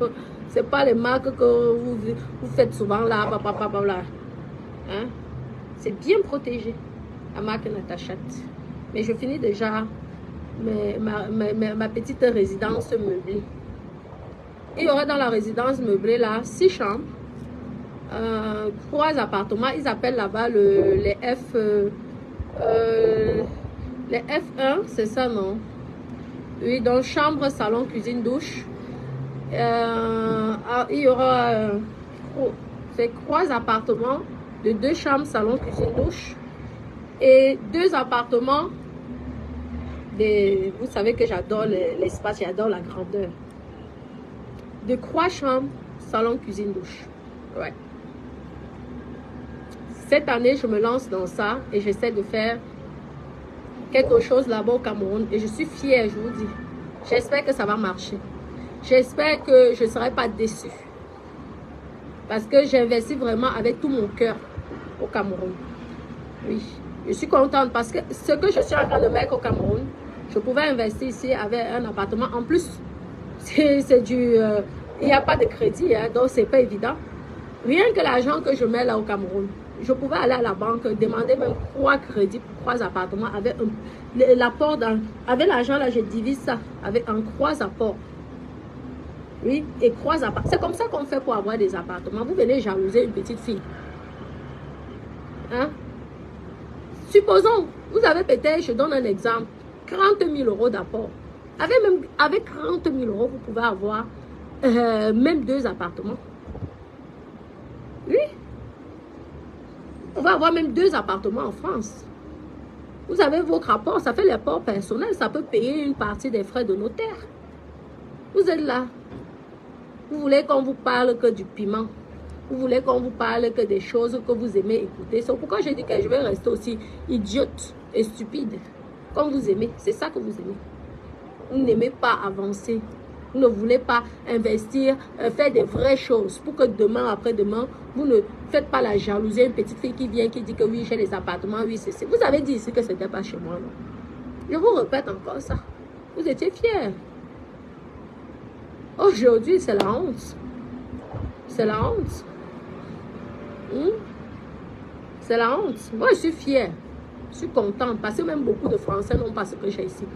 [SPEAKER 1] C'est pas les marques que vous faites souvent là. Là. Hein? C'est bien protégé. La marque Natachat. Mais je finis déjà ma petite résidence meublée. Il y aura dans la résidence meublée là 6 chambres, 3 appartements. Ils appellent là-bas les F1, c'est ça, non? Oui, donc chambre, salon, cuisine, douche. Il y aura 3 appartements de 2 chambres, salon, cuisine, douche. Et 2 appartements. Vous savez que j'adore l'espace, j'adore la grandeur. De 3 chambres, salon, cuisine, douche. Ouais. Cette année, je me lance dans ça et j'essaie de faire quelque chose là-bas au Cameroun. Et je suis fière, je vous dis. J'espère que ça va marcher. J'espère que je ne serai pas déçue. Parce que j'investis vraiment avec tout mon cœur au Cameroun. Oui. Je suis contente parce que ce que je suis en train de mettre au Cameroun, je pouvais investir ici avec un appartement. En plus, c'est du... il n'y a pas de crédit, hein, donc c'est pas évident. Rien que l'argent que je mets là au Cameroun, je pouvais aller à la banque, demander même 3 crédits pour 3 appartements avec l'apport avec l'argent là, je divise ça en 3 apports. Oui, et 3 appartements. C'est comme ça qu'on fait pour avoir des appartements. Vous venez jalouser une petite fille. Hein? Supposons, vous avez peut-être, je donne un exemple, 40 000 € d'apport. Avec 40 000 €, vous pouvez avoir même 2 appartements. Oui. On va avoir même 2 appartements en France. Vous avez votre rapport, ça fait l'apport personnel, ça peut payer une partie des frais de notaire. Vous êtes là. Vous voulez qu'on vous parle que du piment. Vous voulez qu'on vous parle que des choses que vous aimez écouter. C'est pourquoi j'ai dit que je vais rester aussi idiote et stupide. Comme vous aimez, c'est ça que vous aimez. Vous n'aimez pas avancer. Vous ne voulez pas investir, faire des vraies choses pour que demain, après-demain, vous ne faites pas la jalousie. Une petite fille qui vient, qui dit que oui, j'ai les appartements, oui, c'est... Vous avez dit ici que ce n'était pas chez moi, non? Je vous répète encore ça. Vous étiez fiers. Aujourd'hui, c'est la honte. C'est la honte. C'est la honte. Moi, je suis fière. Je suis contente parce que même beaucoup de Français n'ont pas ce que j'ai ici.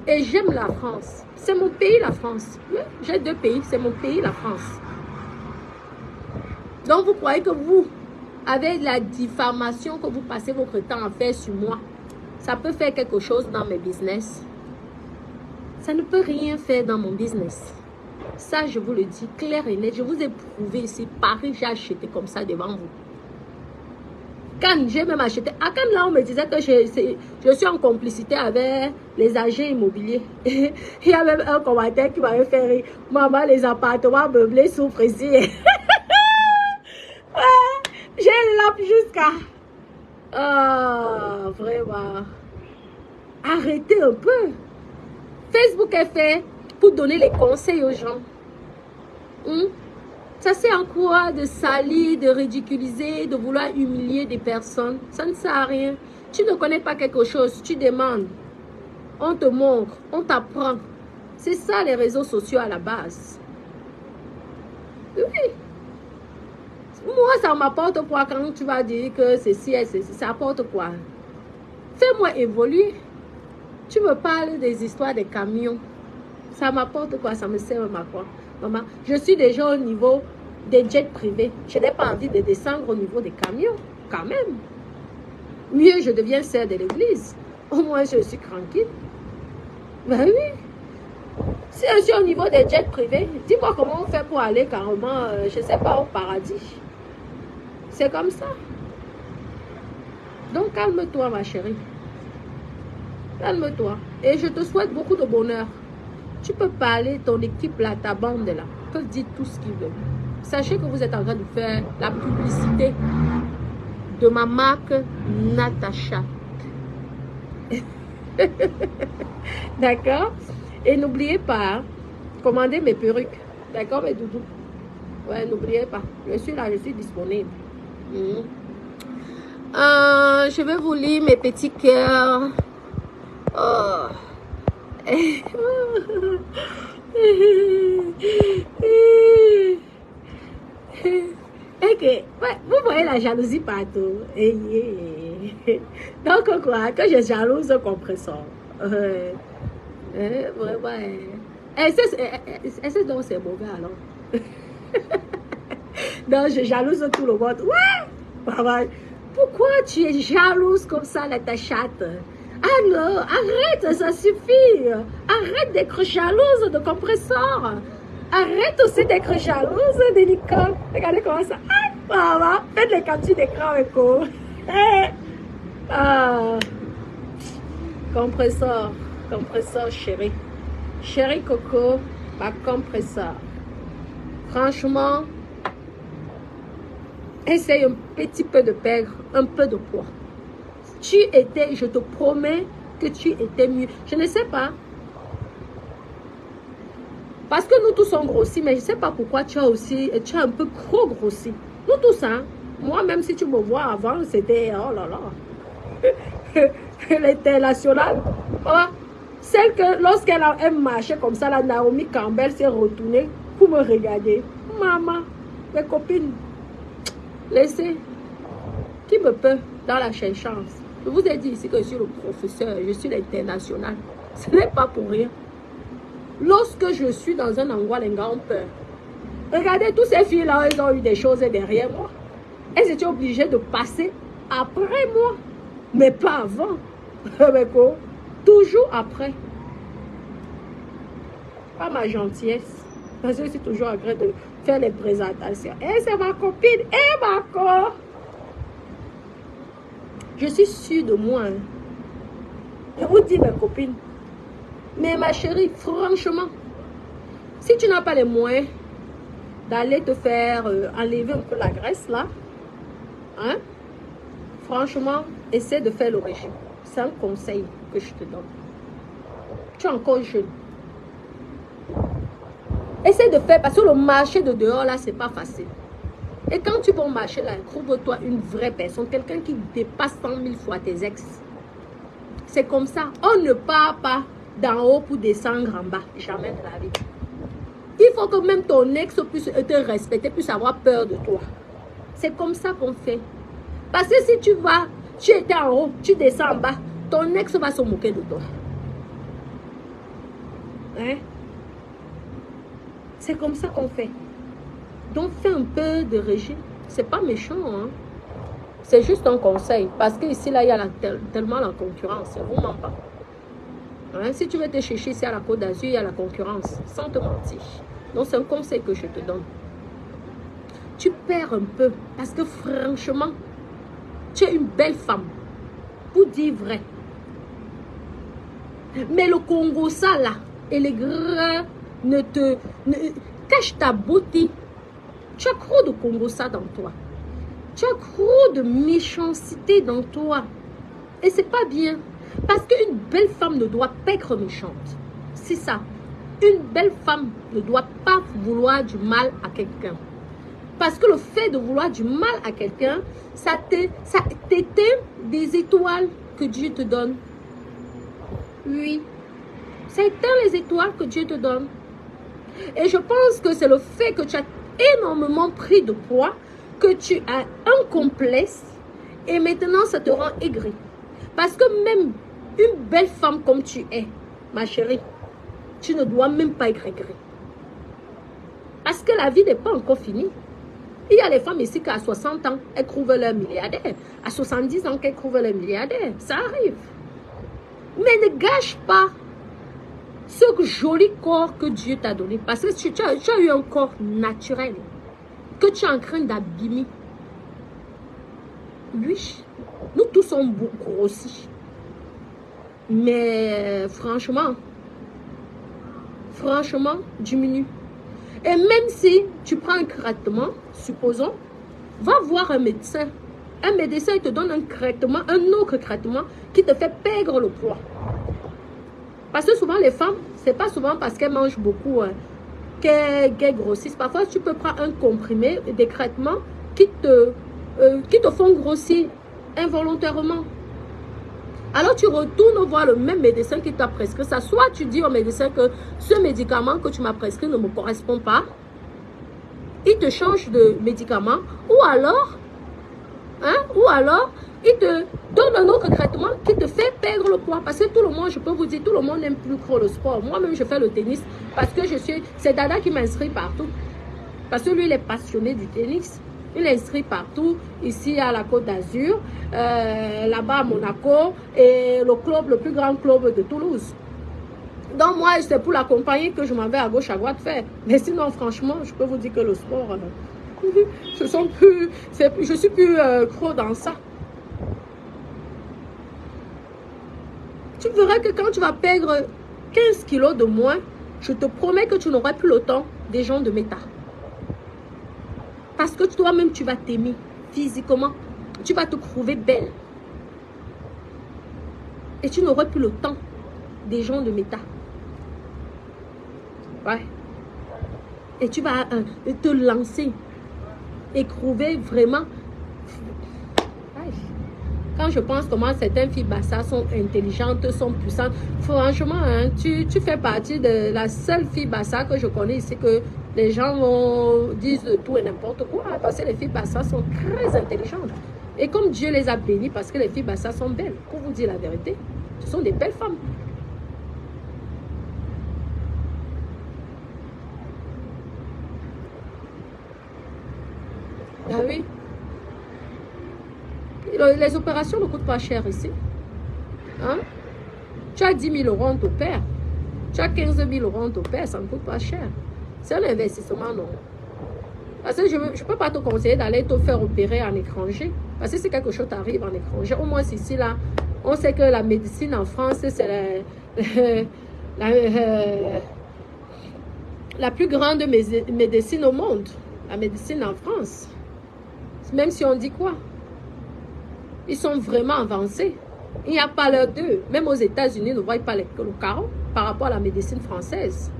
[SPEAKER 1] Et j'aime la France. C'est mon pays, la France. J'ai 2 pays. C'est mon pays, la France. Donc, vous croyez que vous, avec la diffamation que vous passez votre temps à faire sur moi, ça peut faire quelque chose dans mes business? Ça ne peut rien faire dans mon business. Ça, je vous le dis clair et net. Je vous ai prouvé ici. Paris, j'ai acheté comme ça devant vous. Quand j'ai même acheté, à Cannes, là, on me disait que je suis en complicité avec les agents immobiliers. Il y a même un commentaire qui m'avait fait rire. Maman, les appartements meublés souffrent ici. J'ai l'app jusqu'à... Ah, vraiment. Arrêtez un peu. Facebook est fait pour donner les conseils aux gens. Ça sert à quoi de salir, de ridiculiser, de vouloir humilier des personnes? Ça ne sert à rien. Tu ne connais pas quelque chose, tu demandes. On te montre, on t'apprend. C'est ça les réseaux sociaux à la base. Oui. Moi, ça m'apporte quoi quand tu vas dire que ceci et ceci? Ça apporte quoi? Fais-moi évoluer. Tu me parles des histoires des camions. Ça m'apporte quoi? Ça me sert à quoi? Maman, je suis déjà au niveau des jets privés. Je n'ai pas envie de descendre au niveau des camions. Quand même. Mieux, je deviens sœur de l'église. Au moins, je suis tranquille. Ben oui. Si je suis au niveau des jets privés, dis-moi comment on fait pour aller carrément, je ne sais pas, au paradis. C'est comme ça. Donc, calme-toi, ma chérie. Calme-toi. Et je te souhaite beaucoup de bonheur. Tu peux parler, ton équipe là, ta bande là, peuvent dire tout ce qu'ils veulent. Sachez que vous êtes en train de faire la publicité de ma marque Natacha. D'accord? Et n'oubliez pas, commandez mes perruques. D'accord, mes doudous? Ouais, n'oubliez pas. Je suis là, je suis disponible. Je vais vous lire mes petits cœurs. Oh. Ok, ouais, vous voyez la jalousie partout. Donc quoi, que je jalouse au compresseur. Ouais. Est-ce que donc c'est mauvais alors? Non, je jalouse tout le monde. Ouais! Papa, pourquoi tu es jalouse comme ça, là, ta chatte? Alors, arrête, ça suffit. Arrête d'être jalouse de compresseur. Arrête aussi d'être jalouse de Nicole. Regardez comment ça. Ah, maman, faites les captures d'écran avec eux. Ah. Compresseur, chérie. Chérie Coco, ma compresseur. Franchement, essaye un petit peu de perdre un peu de poids. Tu étais, je te promets que tu étais mieux. Je ne sais pas. Parce que nous tous sommes grossis, mais je ne sais pas pourquoi tu as un peu trop grossi. Nous tous, hein. Moi, même si tu me vois avant, c'était, oh là là. L'international. Oh, celle que, lorsqu'elle a marché comme ça, la Naomi Campbell s'est retournée pour me regarder. Maman, mes copines, laissez. Qui me peut dans la chance? Je vous ai dit ici que je suis le professeur, je suis l'international. Ce n'est pas pour rien. Lorsque je suis dans un endroit, les gars ont peur. Regardez, toutes ces filles-là, elles ont eu des choses derrière moi. Elles étaient obligées de passer après moi. Mais pas avant. Toujours après. Pas ma gentillesse. Parce que c'est toujours agréable de faire les présentations. Et c'est ma copine. Et ma co. Je suis sûre de moi. Hein. Je vous dis, mes copines. Mais ma chérie, franchement, si tu n'as pas les moyens d'aller te faire enlever un peu la graisse là, hein, franchement, essaie de faire le régime. C'est un conseil que je te donne. Tu es encore jeune. Essaie de faire, parce que le marché de dehors là, c'est pas facile. Et quand tu vas marcher là, trouve-toi une vraie personne, quelqu'un qui dépasse 100 000 fois tes ex. C'est comme ça. On ne part pas d'en haut pour descendre en bas. Jamais de la vie. Il faut que même ton ex puisse te respecter, puisse avoir peur de toi. C'est comme ça qu'on fait. Parce que si tu vas, tu étais en haut, tu descends en bas, ton ex va se moquer de toi. Hein? C'est comme ça qu'on fait. Donc fais un peu de régime. C'est pas méchant, hein? C'est juste un conseil. Parce qu'ici, là, il y a tellement la concurrence. C'est vraiment pas. Hein? Si tu veux te chercher ici à la Côte d'Azur, il y a la concurrence. Sans te mentir. Donc c'est un conseil que je te donne. Tu perds un peu. Parce que franchement, tu es une belle femme. Pour dire vrai. Mais le Congo, ça là, et les gras cache ta beauté. Tu as trop de Congo ça dans toi. Tu as trop de méchanceté dans toi. Et c'est pas bien. Parce qu'une belle femme ne doit pas être méchante. C'est ça. Une belle femme ne doit pas vouloir du mal à quelqu'un. Parce que le fait de vouloir du mal à quelqu'un, ça t'éteint des étoiles que Dieu te donne. Oui. Ça éteint les étoiles que Dieu te donne. Et je pense que c'est le fait que tu as énormément pris de poids, que tu as un complexe et maintenant ça te rend aigri. Parce que même une belle femme comme tu es, ma chérie, tu ne dois même pas être aigri. Parce que la vie n'est pas encore finie. Il y a les femmes ici qu'à 60 ans, elles trouvent leur milliardaire. À 70 ans, qu'elles trouvent leur milliardaire. Ça arrive. Mais ne gâche pas ce joli corps que Dieu t'a donné. Parce que tu as eu un corps naturel que tu es en train d'abîmer. Oui, nous tous sommes grossis. Mais franchement, diminue. Et même si tu prends un traitement, supposons, va voir un médecin. Un médecin te donne un traitement, un autre traitement qui te fait perdre le poids. Parce que souvent les femmes, c'est pas souvent parce qu'elles mangent beaucoup qu'elles grossissent. Parfois tu peux prendre un comprimé, des traitements qui te font grossir involontairement. Alors tu retournes voir le même médecin qui t'a prescrit ça. Soit tu dis au médecin que ce médicament que tu m'as prescrit ne me correspond pas. Il te change de médicament. Ou alors, il te donne un autre traitement qui te fait perdre le poids. Parce que tout le monde, je peux vous dire, tout le monde n'aime plus trop le sport. Moi-même, je fais le tennis parce que c'est Dada qui m'inscrit partout. Parce que lui, il est passionné du tennis. Il est inscrit partout, ici à la Côte d'Azur, là-bas à Monaco, et le plus grand club de Toulouse. Donc moi, c'est pour l'accompagner que je m'en vais à gauche, à droite faire. Mais sinon, franchement, je peux vous dire que le sport, je suis plus trop dans ça. Tu verras que quand tu vas perdre 15 kilos de moins, je te promets que tu n'auras plus le temps des gens de méta. Parce que toi-même, tu vas t'aimer physiquement. Tu vas te trouver belle. Et tu n'auras plus le temps des gens de méta. Ouais. Et tu vas te lancer. Et trouver vraiment... Quand je pense comment certaines filles Bassa sont intelligentes, sont puissantes, franchement, hein, tu fais partie de la seule fille Bassa que je connais ici que les gens disent tout et n'importe quoi. Parce que les filles Bassa sont très intelligentes. Et comme Dieu les a bénies, parce que les filles Bassa sont belles, pour vous dire la vérité, ce sont des belles femmes. Ah oui. Les opérations ne coûtent pas cher ici. Hein? Tu as 10 000 €, on t'opère. Tu as 15 000 €, on t'opère, ça ne coûte pas cher. C'est un investissement, non. Parce que je ne peux pas te conseiller d'aller te faire opérer en étranger. Parce que si quelque chose t'arrive en étranger, au moins ici, là, on sait que la médecine en France, c'est la plus grande médecine au monde. La médecine en France. Même si on dit quoi? Ils sont vraiment avancés. Il n'y a pas l'heure d'eux. Même aux États-Unis, ne voient pas le carreau par rapport à la médecine française.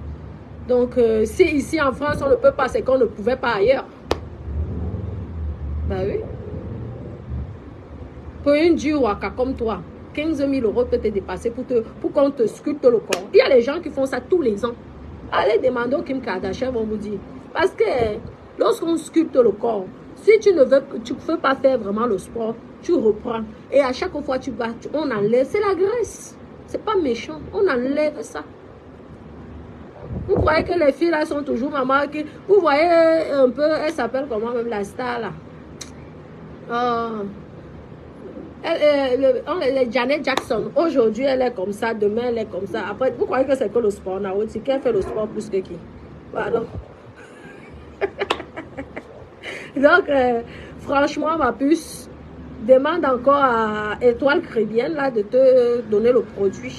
[SPEAKER 1] Donc, si ici en France, on ne peut pas, c'est qu'on ne pouvait pas ailleurs. Ben oui. Pour une Waka comme toi, 15 000 € peut te dépasser pour qu'on te sculpte le corps. Il y a les gens qui font ça tous les ans. Allez demander au Kim Kardashian, vont vous dire. Parce que lorsqu'on sculpte le corps, si tu ne veux pas faire vraiment le sport, tu reprends. Et à chaque fois tu vas, on enlève. C'est la graisse. C'est pas méchant. On enlève ça. Vous voyez que les filles là sont toujours maman. Vous voyez un peu, elle s'appelle comment même la star là. Janet Jackson. Aujourd'hui elle est comme ça, demain elle est comme ça. Après, vous croyez que c'est que le sport là? C'est qu'elle fait le sport plus que qui? Voilà. Donc, franchement, ma puce, demande encore à Étoile Chrétienne là, de te donner le produit.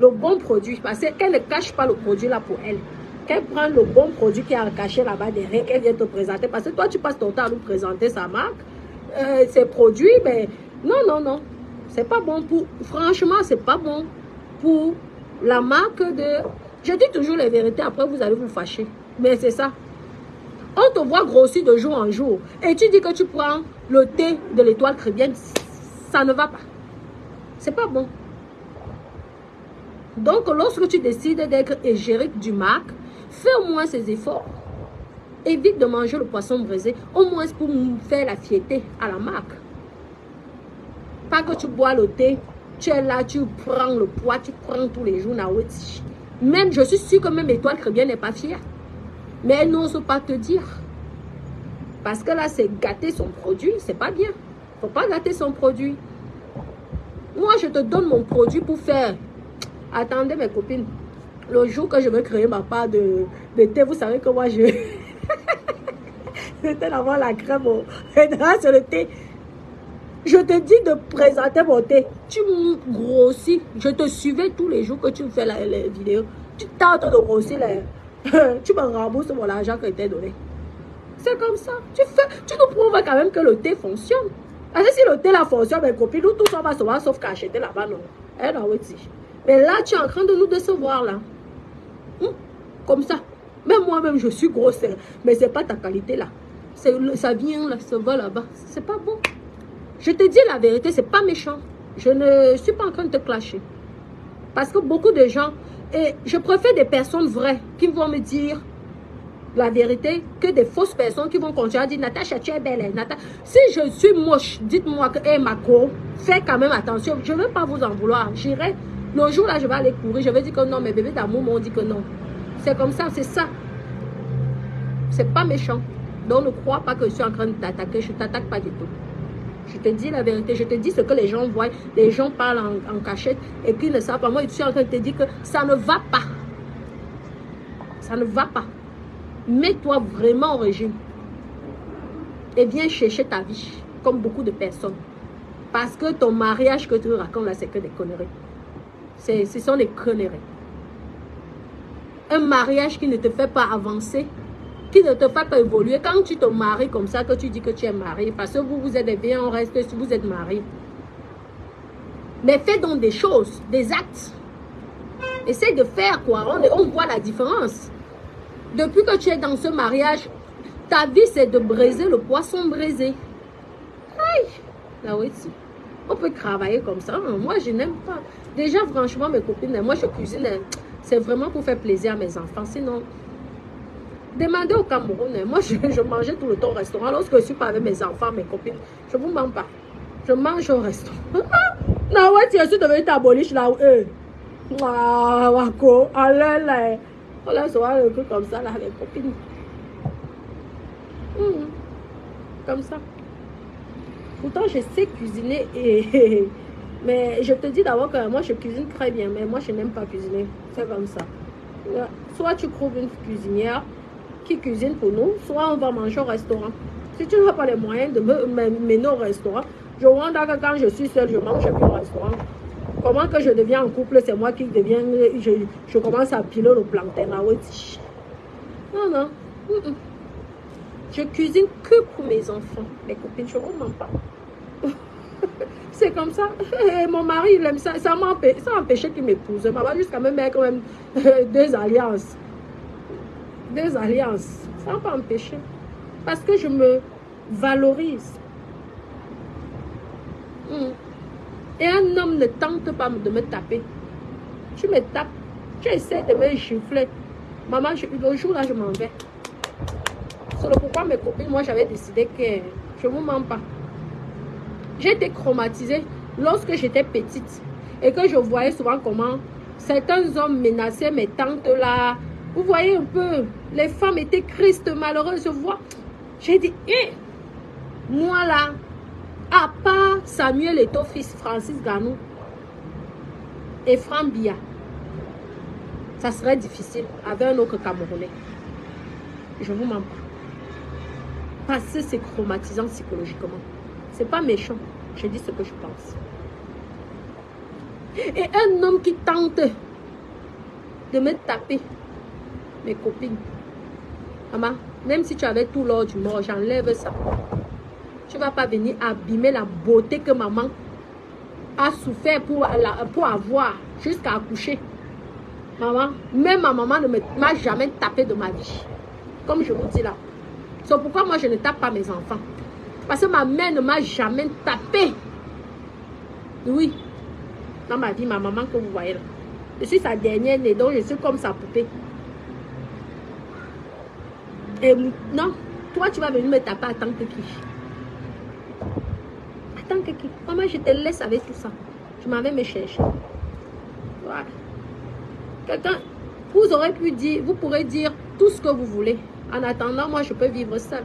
[SPEAKER 1] Le bon produit. Parce qu'elle ne cache pas le produit là pour elle. Qu'elle prenne le bon produit qui est caché là-bas derrière, qu'elle vient te présenter. Parce que toi, tu passes ton temps à nous présenter sa marque, ses produits, mais non. C'est pas bon pour... Franchement, c'est pas bon pour la marque de... Je dis toujours les vérités, après vous allez vous fâcher. Mais c'est ça. On te voit grossir de jour en jour. Et tu dis que tu prends le thé de l'Étoile Chrétienne. Ça ne va pas. C'est pas bon. Donc, lorsque tu décides d'être égérie du marque, fais au moins ces efforts. évite de manger le poisson braisé, au moins pour faire la fierté à la marque. Pas que tu bois le thé, tu es là, tu prends le poids, tu prends tous les jours. Même, je suis sûre que même Étoile Crébière n'est pas fière. Mais elle n'ose pas te dire. Parce que là, c'est gâter son produit, c'est pas bien. Faut pas gâter son produit. Moi, je te donne mon produit pour faire. Attendez, mes copines. Le jour que je vais créer ma part de thé, vous savez que moi, je... C'était d'avoir la crème. Maintenant, c'est le thé. Je te dis de présenter mon thé. Tu grossis. Je te suivais tous les jours que tu fais les vidéos. Tu tentes de grossir. Tu me rembourses mon argent que je t'ai donné. C'est comme ça. Tu nous prouves quand même que le thé fonctionne. Parce que si le thé là fonctionne, mes copines, nous tous on va se voir sauf qu'à acheter là-bas, non. Mais là, tu es en train de nous décevoir là. Comme ça. Même moi-même, je suis grosse. Mais c'est pas ta qualité là. Ça vient là, ça va là-bas. C'est pas bon. Je te dis la vérité, c'est pas méchant. Je ne suis pas en train de te clasher. Parce que beaucoup de gens, et je préfère des personnes vraies qui vont me dire la vérité que des fausses personnes qui vont continuer à dire Natacha, tu es belle. Si je suis moche, dites-moi que Mako, fais quand même attention. Je ne veux pas vous en vouloir. J'irai. Le jour là, je vais aller courir. Je vais dire que non, mes bébés d'amour m'ont dit que non. C'est comme ça, c'est ça. C'est pas méchant. Donc ne crois pas que je suis en train de t'attaquer. Je ne t'attaque pas du tout. Je te dis la vérité. Je te dis ce que les gens voient. Les gens parlent en cachette et puis ils ne savent pas. Moi, je suis en train de te dire que ça ne va pas. Ça ne va pas. Mets-toi vraiment au régime. Et viens chercher ta vie. Comme beaucoup de personnes. Parce que ton mariage que tu racontes là, c'est que des conneries. Ce sont des conneries. Un mariage qui ne te fait pas avancer, qui ne te fait pas évoluer. Quand tu te maries comme ça, que tu dis que tu es marié, parce que vous êtes bien, on reste si vous êtes marié. Mais fais donc des choses, des actes. Essaye de faire quoi. On voit la différence. Depuis que tu es dans ce mariage, ta vie c'est de braiser le poisson braisé. Aïe, là oui, on peut travailler comme ça. Moi, je n'aime pas. Déjà, franchement, mes copines, moi je cuisine. C'est vraiment pour faire plaisir à mes enfants. Sinon, demandez au Cameroun. Moi, je mangeais tout le temps au restaurant. Lorsque je suis pas avec mes enfants, mes copines, je ne vous mens pas. Je mange au restaurant. Non, ouais, je suis devenue ta boliche là. Wako, allez là. On laisse voir le truc comme ça là, les copines. Comme ça. Pourtant, je sais cuisiner et... Mais je te dis d'abord que moi, je cuisine très bien. Mais moi, je n'aime pas cuisiner. C'est comme ça. Soit tu trouves une cuisinière qui cuisine pour nous, soit on va manger au restaurant. Si tu n'as pas les moyens de me mener au restaurant, je vois que quand je suis seule, je mange plus au restaurant. Comment que je deviens en couple, c'est moi qui deviens... Je commence à piler le plantain. Non, non. Je cuisine que pour mes enfants. Mes copines, je ne vous mens pas. C'est comme ça. Et mon mari, il aime ça. Ça m'a empêché qu'il m'épouse. Maman, jusqu'à me mettre quand même 2 alliances. 2 alliances. Ça m'a pas empêché. Parce que je me valorise. Et un homme ne tente pas de me taper. Tu me tapes. Tu essaies de me gifler. Maman, le jour là, je m'en vais. C'est pourquoi mes copines, moi, j'avais décidé que je ne vous mens pas. J'ai été traumatisée lorsque j'étais petite et que je voyais souvent comment certains hommes menaçaient mes tantes là. Vous voyez un peu, les femmes étaient tristes, malheureuses. Je vois. J'ai dit, moi là, à part Samuel Eto'o, fils Francis Ganou et Franck Biya, ça serait difficile avec un autre Camerounais. Je ne vous mens pas. Parce que c'est traumatisant psychologiquement. C'est pas méchant. Je dis ce que je pense. Et un homme qui tente de me taper, mes copines. Maman, même si tu avais tout l'or du mort, j'enlève ça. Tu ne vas pas venir abîmer la beauté que maman a souffert pour avoir jusqu'à accoucher. Maman, même ma maman ne m'a jamais tapé de ma vie. Comme je vous dis là. C'est pourquoi moi je ne tape pas mes enfants. Parce que ma mère ne m'a jamais tapé. Oui. Dans ma vie, ma maman que vous voyez là. Je suis sa dernière née, donc je suis comme sa poupée. Et non, toi, tu vas venir me taper à tant que qui? À tant que qui? Maman, je te laisse avec tout ça. Je m'en vais me chercher. Voilà. Quelqu'un, vous aurez pu dire, vous pourrez dire tout ce que vous voulez. En attendant, moi, je peux vivre seul.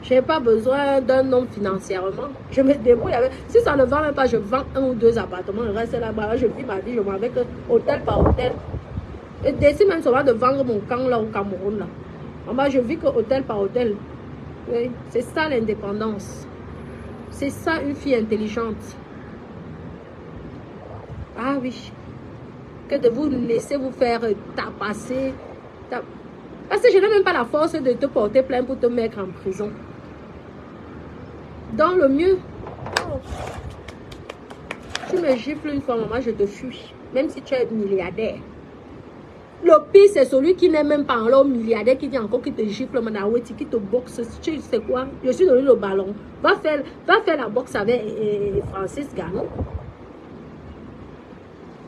[SPEAKER 1] Je n'ai pas besoin d'un homme financièrement. Je me débrouille avec. Si ça ne vend même pas, je vends 1 ou 2 appartements. Je reste là-bas. Je vis ma vie. Je m'en vais hôtel par hôtel. Et décide même seulement de vendre mon camp là au Cameroun. Là. Moi, je vis que hôtel par hôtel. Oui, c'est ça l'indépendance. C'est ça une fille intelligente. Ah oui. Que de vous laisser vous faire tapasser. Parce que je n'ai même pas la force de te porter plainte pour te mettre en prison. Dans le mieux, tu me gifles une fois, maman, je te fuis. Même si tu es milliardaire. Le pire, c'est celui qui n'est même pas encore milliardaire, qui dit encore qu'il te gifle, manaweti, qui te boxe. Tu sais quoi? Je suis donné le ballon. Va faire la boxe avec Francis Gano.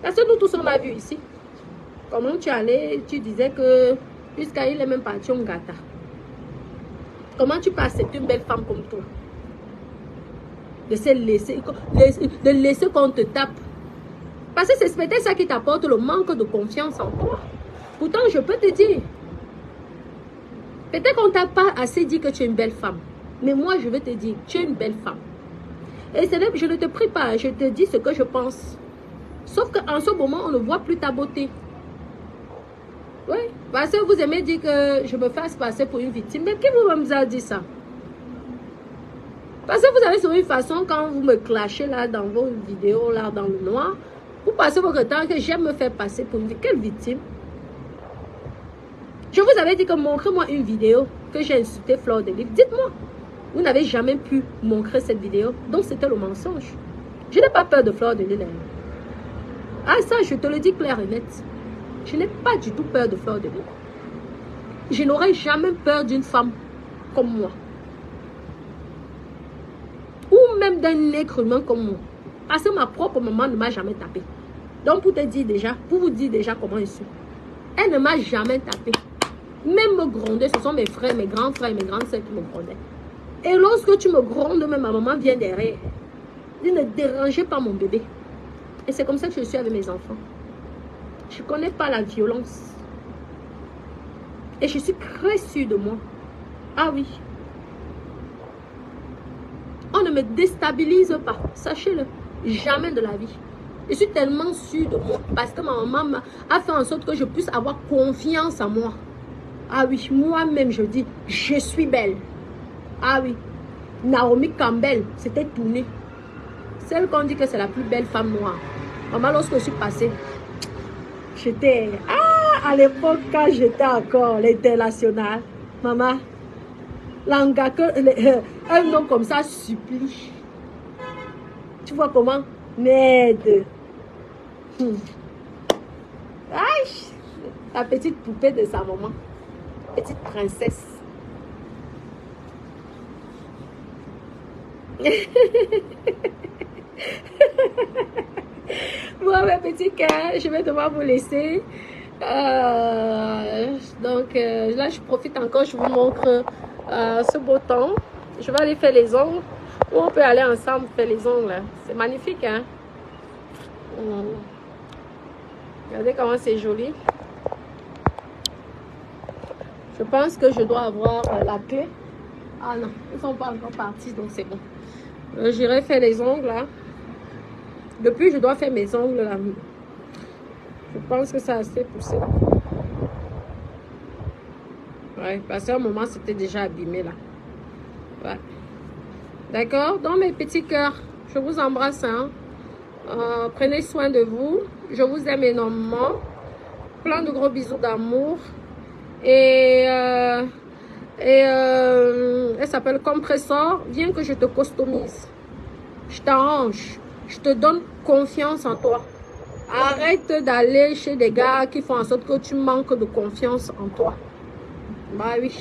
[SPEAKER 1] Parce que nous tous on a vu ici. Comment tu allais, tu disais que jusqu'à il est même parti en gâta. Comment tu peux accepter une belle femme comme toi? De laisser qu'on te tape. Parce que c'est peut-être ça qui t'apporte le manque de confiance en toi. Pourtant, je peux te dire, peut-être qu'on t'a pas assez dit que tu es une belle femme. Mais moi, je vais te dire, tu es une belle femme. Et je ne te prie pas, je te dis ce que je pense. Sauf qu'en ce moment, on ne voit plus ta beauté. Oui, parce que vous aimez dire que je me fasse passer pour une victime. Mais qui vous a dit ça? Parce que vous avez sur une façon, quand vous me clashez là dans vos vidéos, là dans le noir, vous passez votre temps que j'aime me faire passer pour une victime. Quelle victime? Je vous avais dit que montrez-moi une vidéo que j'ai insulté Fleur de Lys. Dites-moi. Vous n'avez jamais pu montrer cette vidéo. Donc c'était le mensonge. Je n'ai pas peur de Fleur de Lys. Ah ça, je te le dis clair et net. Je n'ai pas du tout peur de Fleur de Lys. Je n'aurais jamais peur d'une femme comme moi. Ou même d'un être humain comme moi. Parce que ma propre maman ne m'a jamais tapé. Donc pour te dire déjà, pour vous dire déjà comment je suis. Elle ne m'a jamais tapé. Même me gronder, ce sont mes frères, mes grands frères et mes grandes sœurs qui me grondaient. Et lorsque tu me grondes, même ma maman vient derrière. Elle ne dérangez pas mon bébé. Et c'est comme ça que je suis avec mes enfants. Je ne connais pas la violence. Et je suis très sûre de moi. Ah oui. On ne me déstabilise pas. Sachez-le. Jamais de la vie. Je suis tellement sûre de moi. Parce que ma maman a fait en sorte que je puisse avoir confiance en moi. Ah oui, moi-même je dis, je suis belle. Ah oui. Naomi Campbell, c'était tourné. Celle qu'on dit que c'est la plus belle femme noire. Maman, lorsque je suis passée, j'étais... Ah, à l'époque, quand j'étais encore l'international, maman, un nom comme ça supplie. Tu vois comment? Merde. Aïe, la petite poupée de sa maman. Petite princesse. Bon, mes petits cœurs, je vais devoir vous laisser. Donc, là, je profite encore, je vous montre ce beau temps. Je vais aller faire les ongles. Ou on peut aller ensemble faire les ongles. C'est magnifique, hein? Regardez comment c'est joli. Je pense que je dois avoir la clé. Ah non, ils ne sont pas encore partis, donc c'est bon. J'irai faire les ongles, là. Depuis, je dois faire mes ongles, là. Je pense que ça a assez poussé. Ouais, parce qu'à un moment, c'était déjà abîmé, là. Ouais. D'accord? Donc, mes petits cœurs, je vous embrasse, hein. Prenez soin de vous. Je vous aime énormément. Plein de gros bisous d'amour. Et elle s'appelle Compressor. Viens que je te customise. Je t'arrange. Je te donne confiance en toi. Arrête d'aller chez des gars qui font en sorte que tu manques de confiance en toi. Bah oui.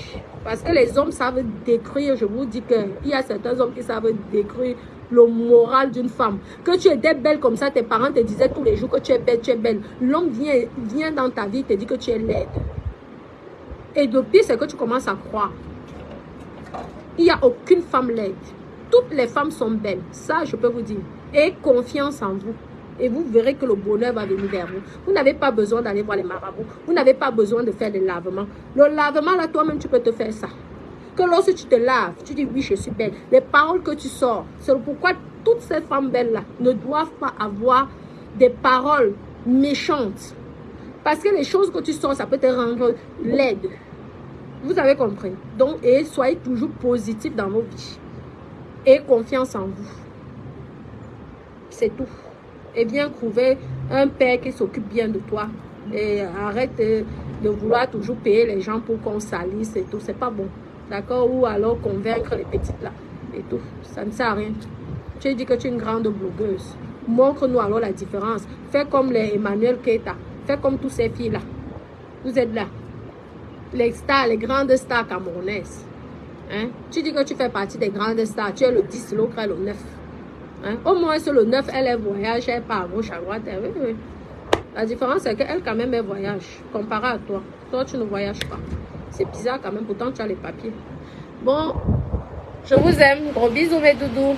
[SPEAKER 1] Parce que les hommes savent détruire. Je vous dis qu'il y a certains hommes qui savent détruire le moral d'une femme. Que tu étais belle comme ça, tes parents te disaient tous les jours que tu es belle, tu es belle. L'homme vient dans ta vie et te dit que tu es laide. Et depuis, c'est que tu commences à croire. Il n'y a aucune femme laide. Toutes les femmes sont belles. Ça, je peux vous dire. Et confiance en vous. Et vous verrez que le bonheur va venir vers vous. Vous n'avez pas besoin d'aller voir les marabouts. Vous n'avez pas besoin de faire des lavements. Le lavement, là, toi-même, tu peux te faire ça. Que lorsque tu te laves, tu dis oui, je suis belle. Les paroles que tu sors, c'est pourquoi toutes ces femmes belles-là ne doivent pas avoir des paroles méchantes. Parce que les choses que tu sors, ça peut te rendre laide. Vous avez compris. Donc, et soyez toujours positif dans vos vies. Et confiance en vous. C'est tout. Et bien trouver un père qui s'occupe bien de toi. Et arrête de vouloir toujours payer les gens pour qu'on salisse et tout. C'est pas bon. D'accord? Ou alors convaincre les petites là. Et tout. Ça ne sert à rien. Tu dis que tu es une grande blogueuse. Montre-nous alors la différence. Fais comme les Emmanuel Keita. Fais comme toutes ces filles là. Vous êtes là. Les stars, les grandes stars camerounaises. Hein? Tu dis que tu fais partie des grandes stars. Tu es le 10, l'autre est le 9. Hein? Au moins, sur le 9, elle voyage, elle part à gauche, à droite. Oui, oui. La différence, c'est qu'elle, quand même, elle voyage. Comparé à toi. Toi, tu ne voyages pas. C'est bizarre quand même. Pourtant, tu as les papiers. Bon, je vous aime. Gros bisous, mes doudous.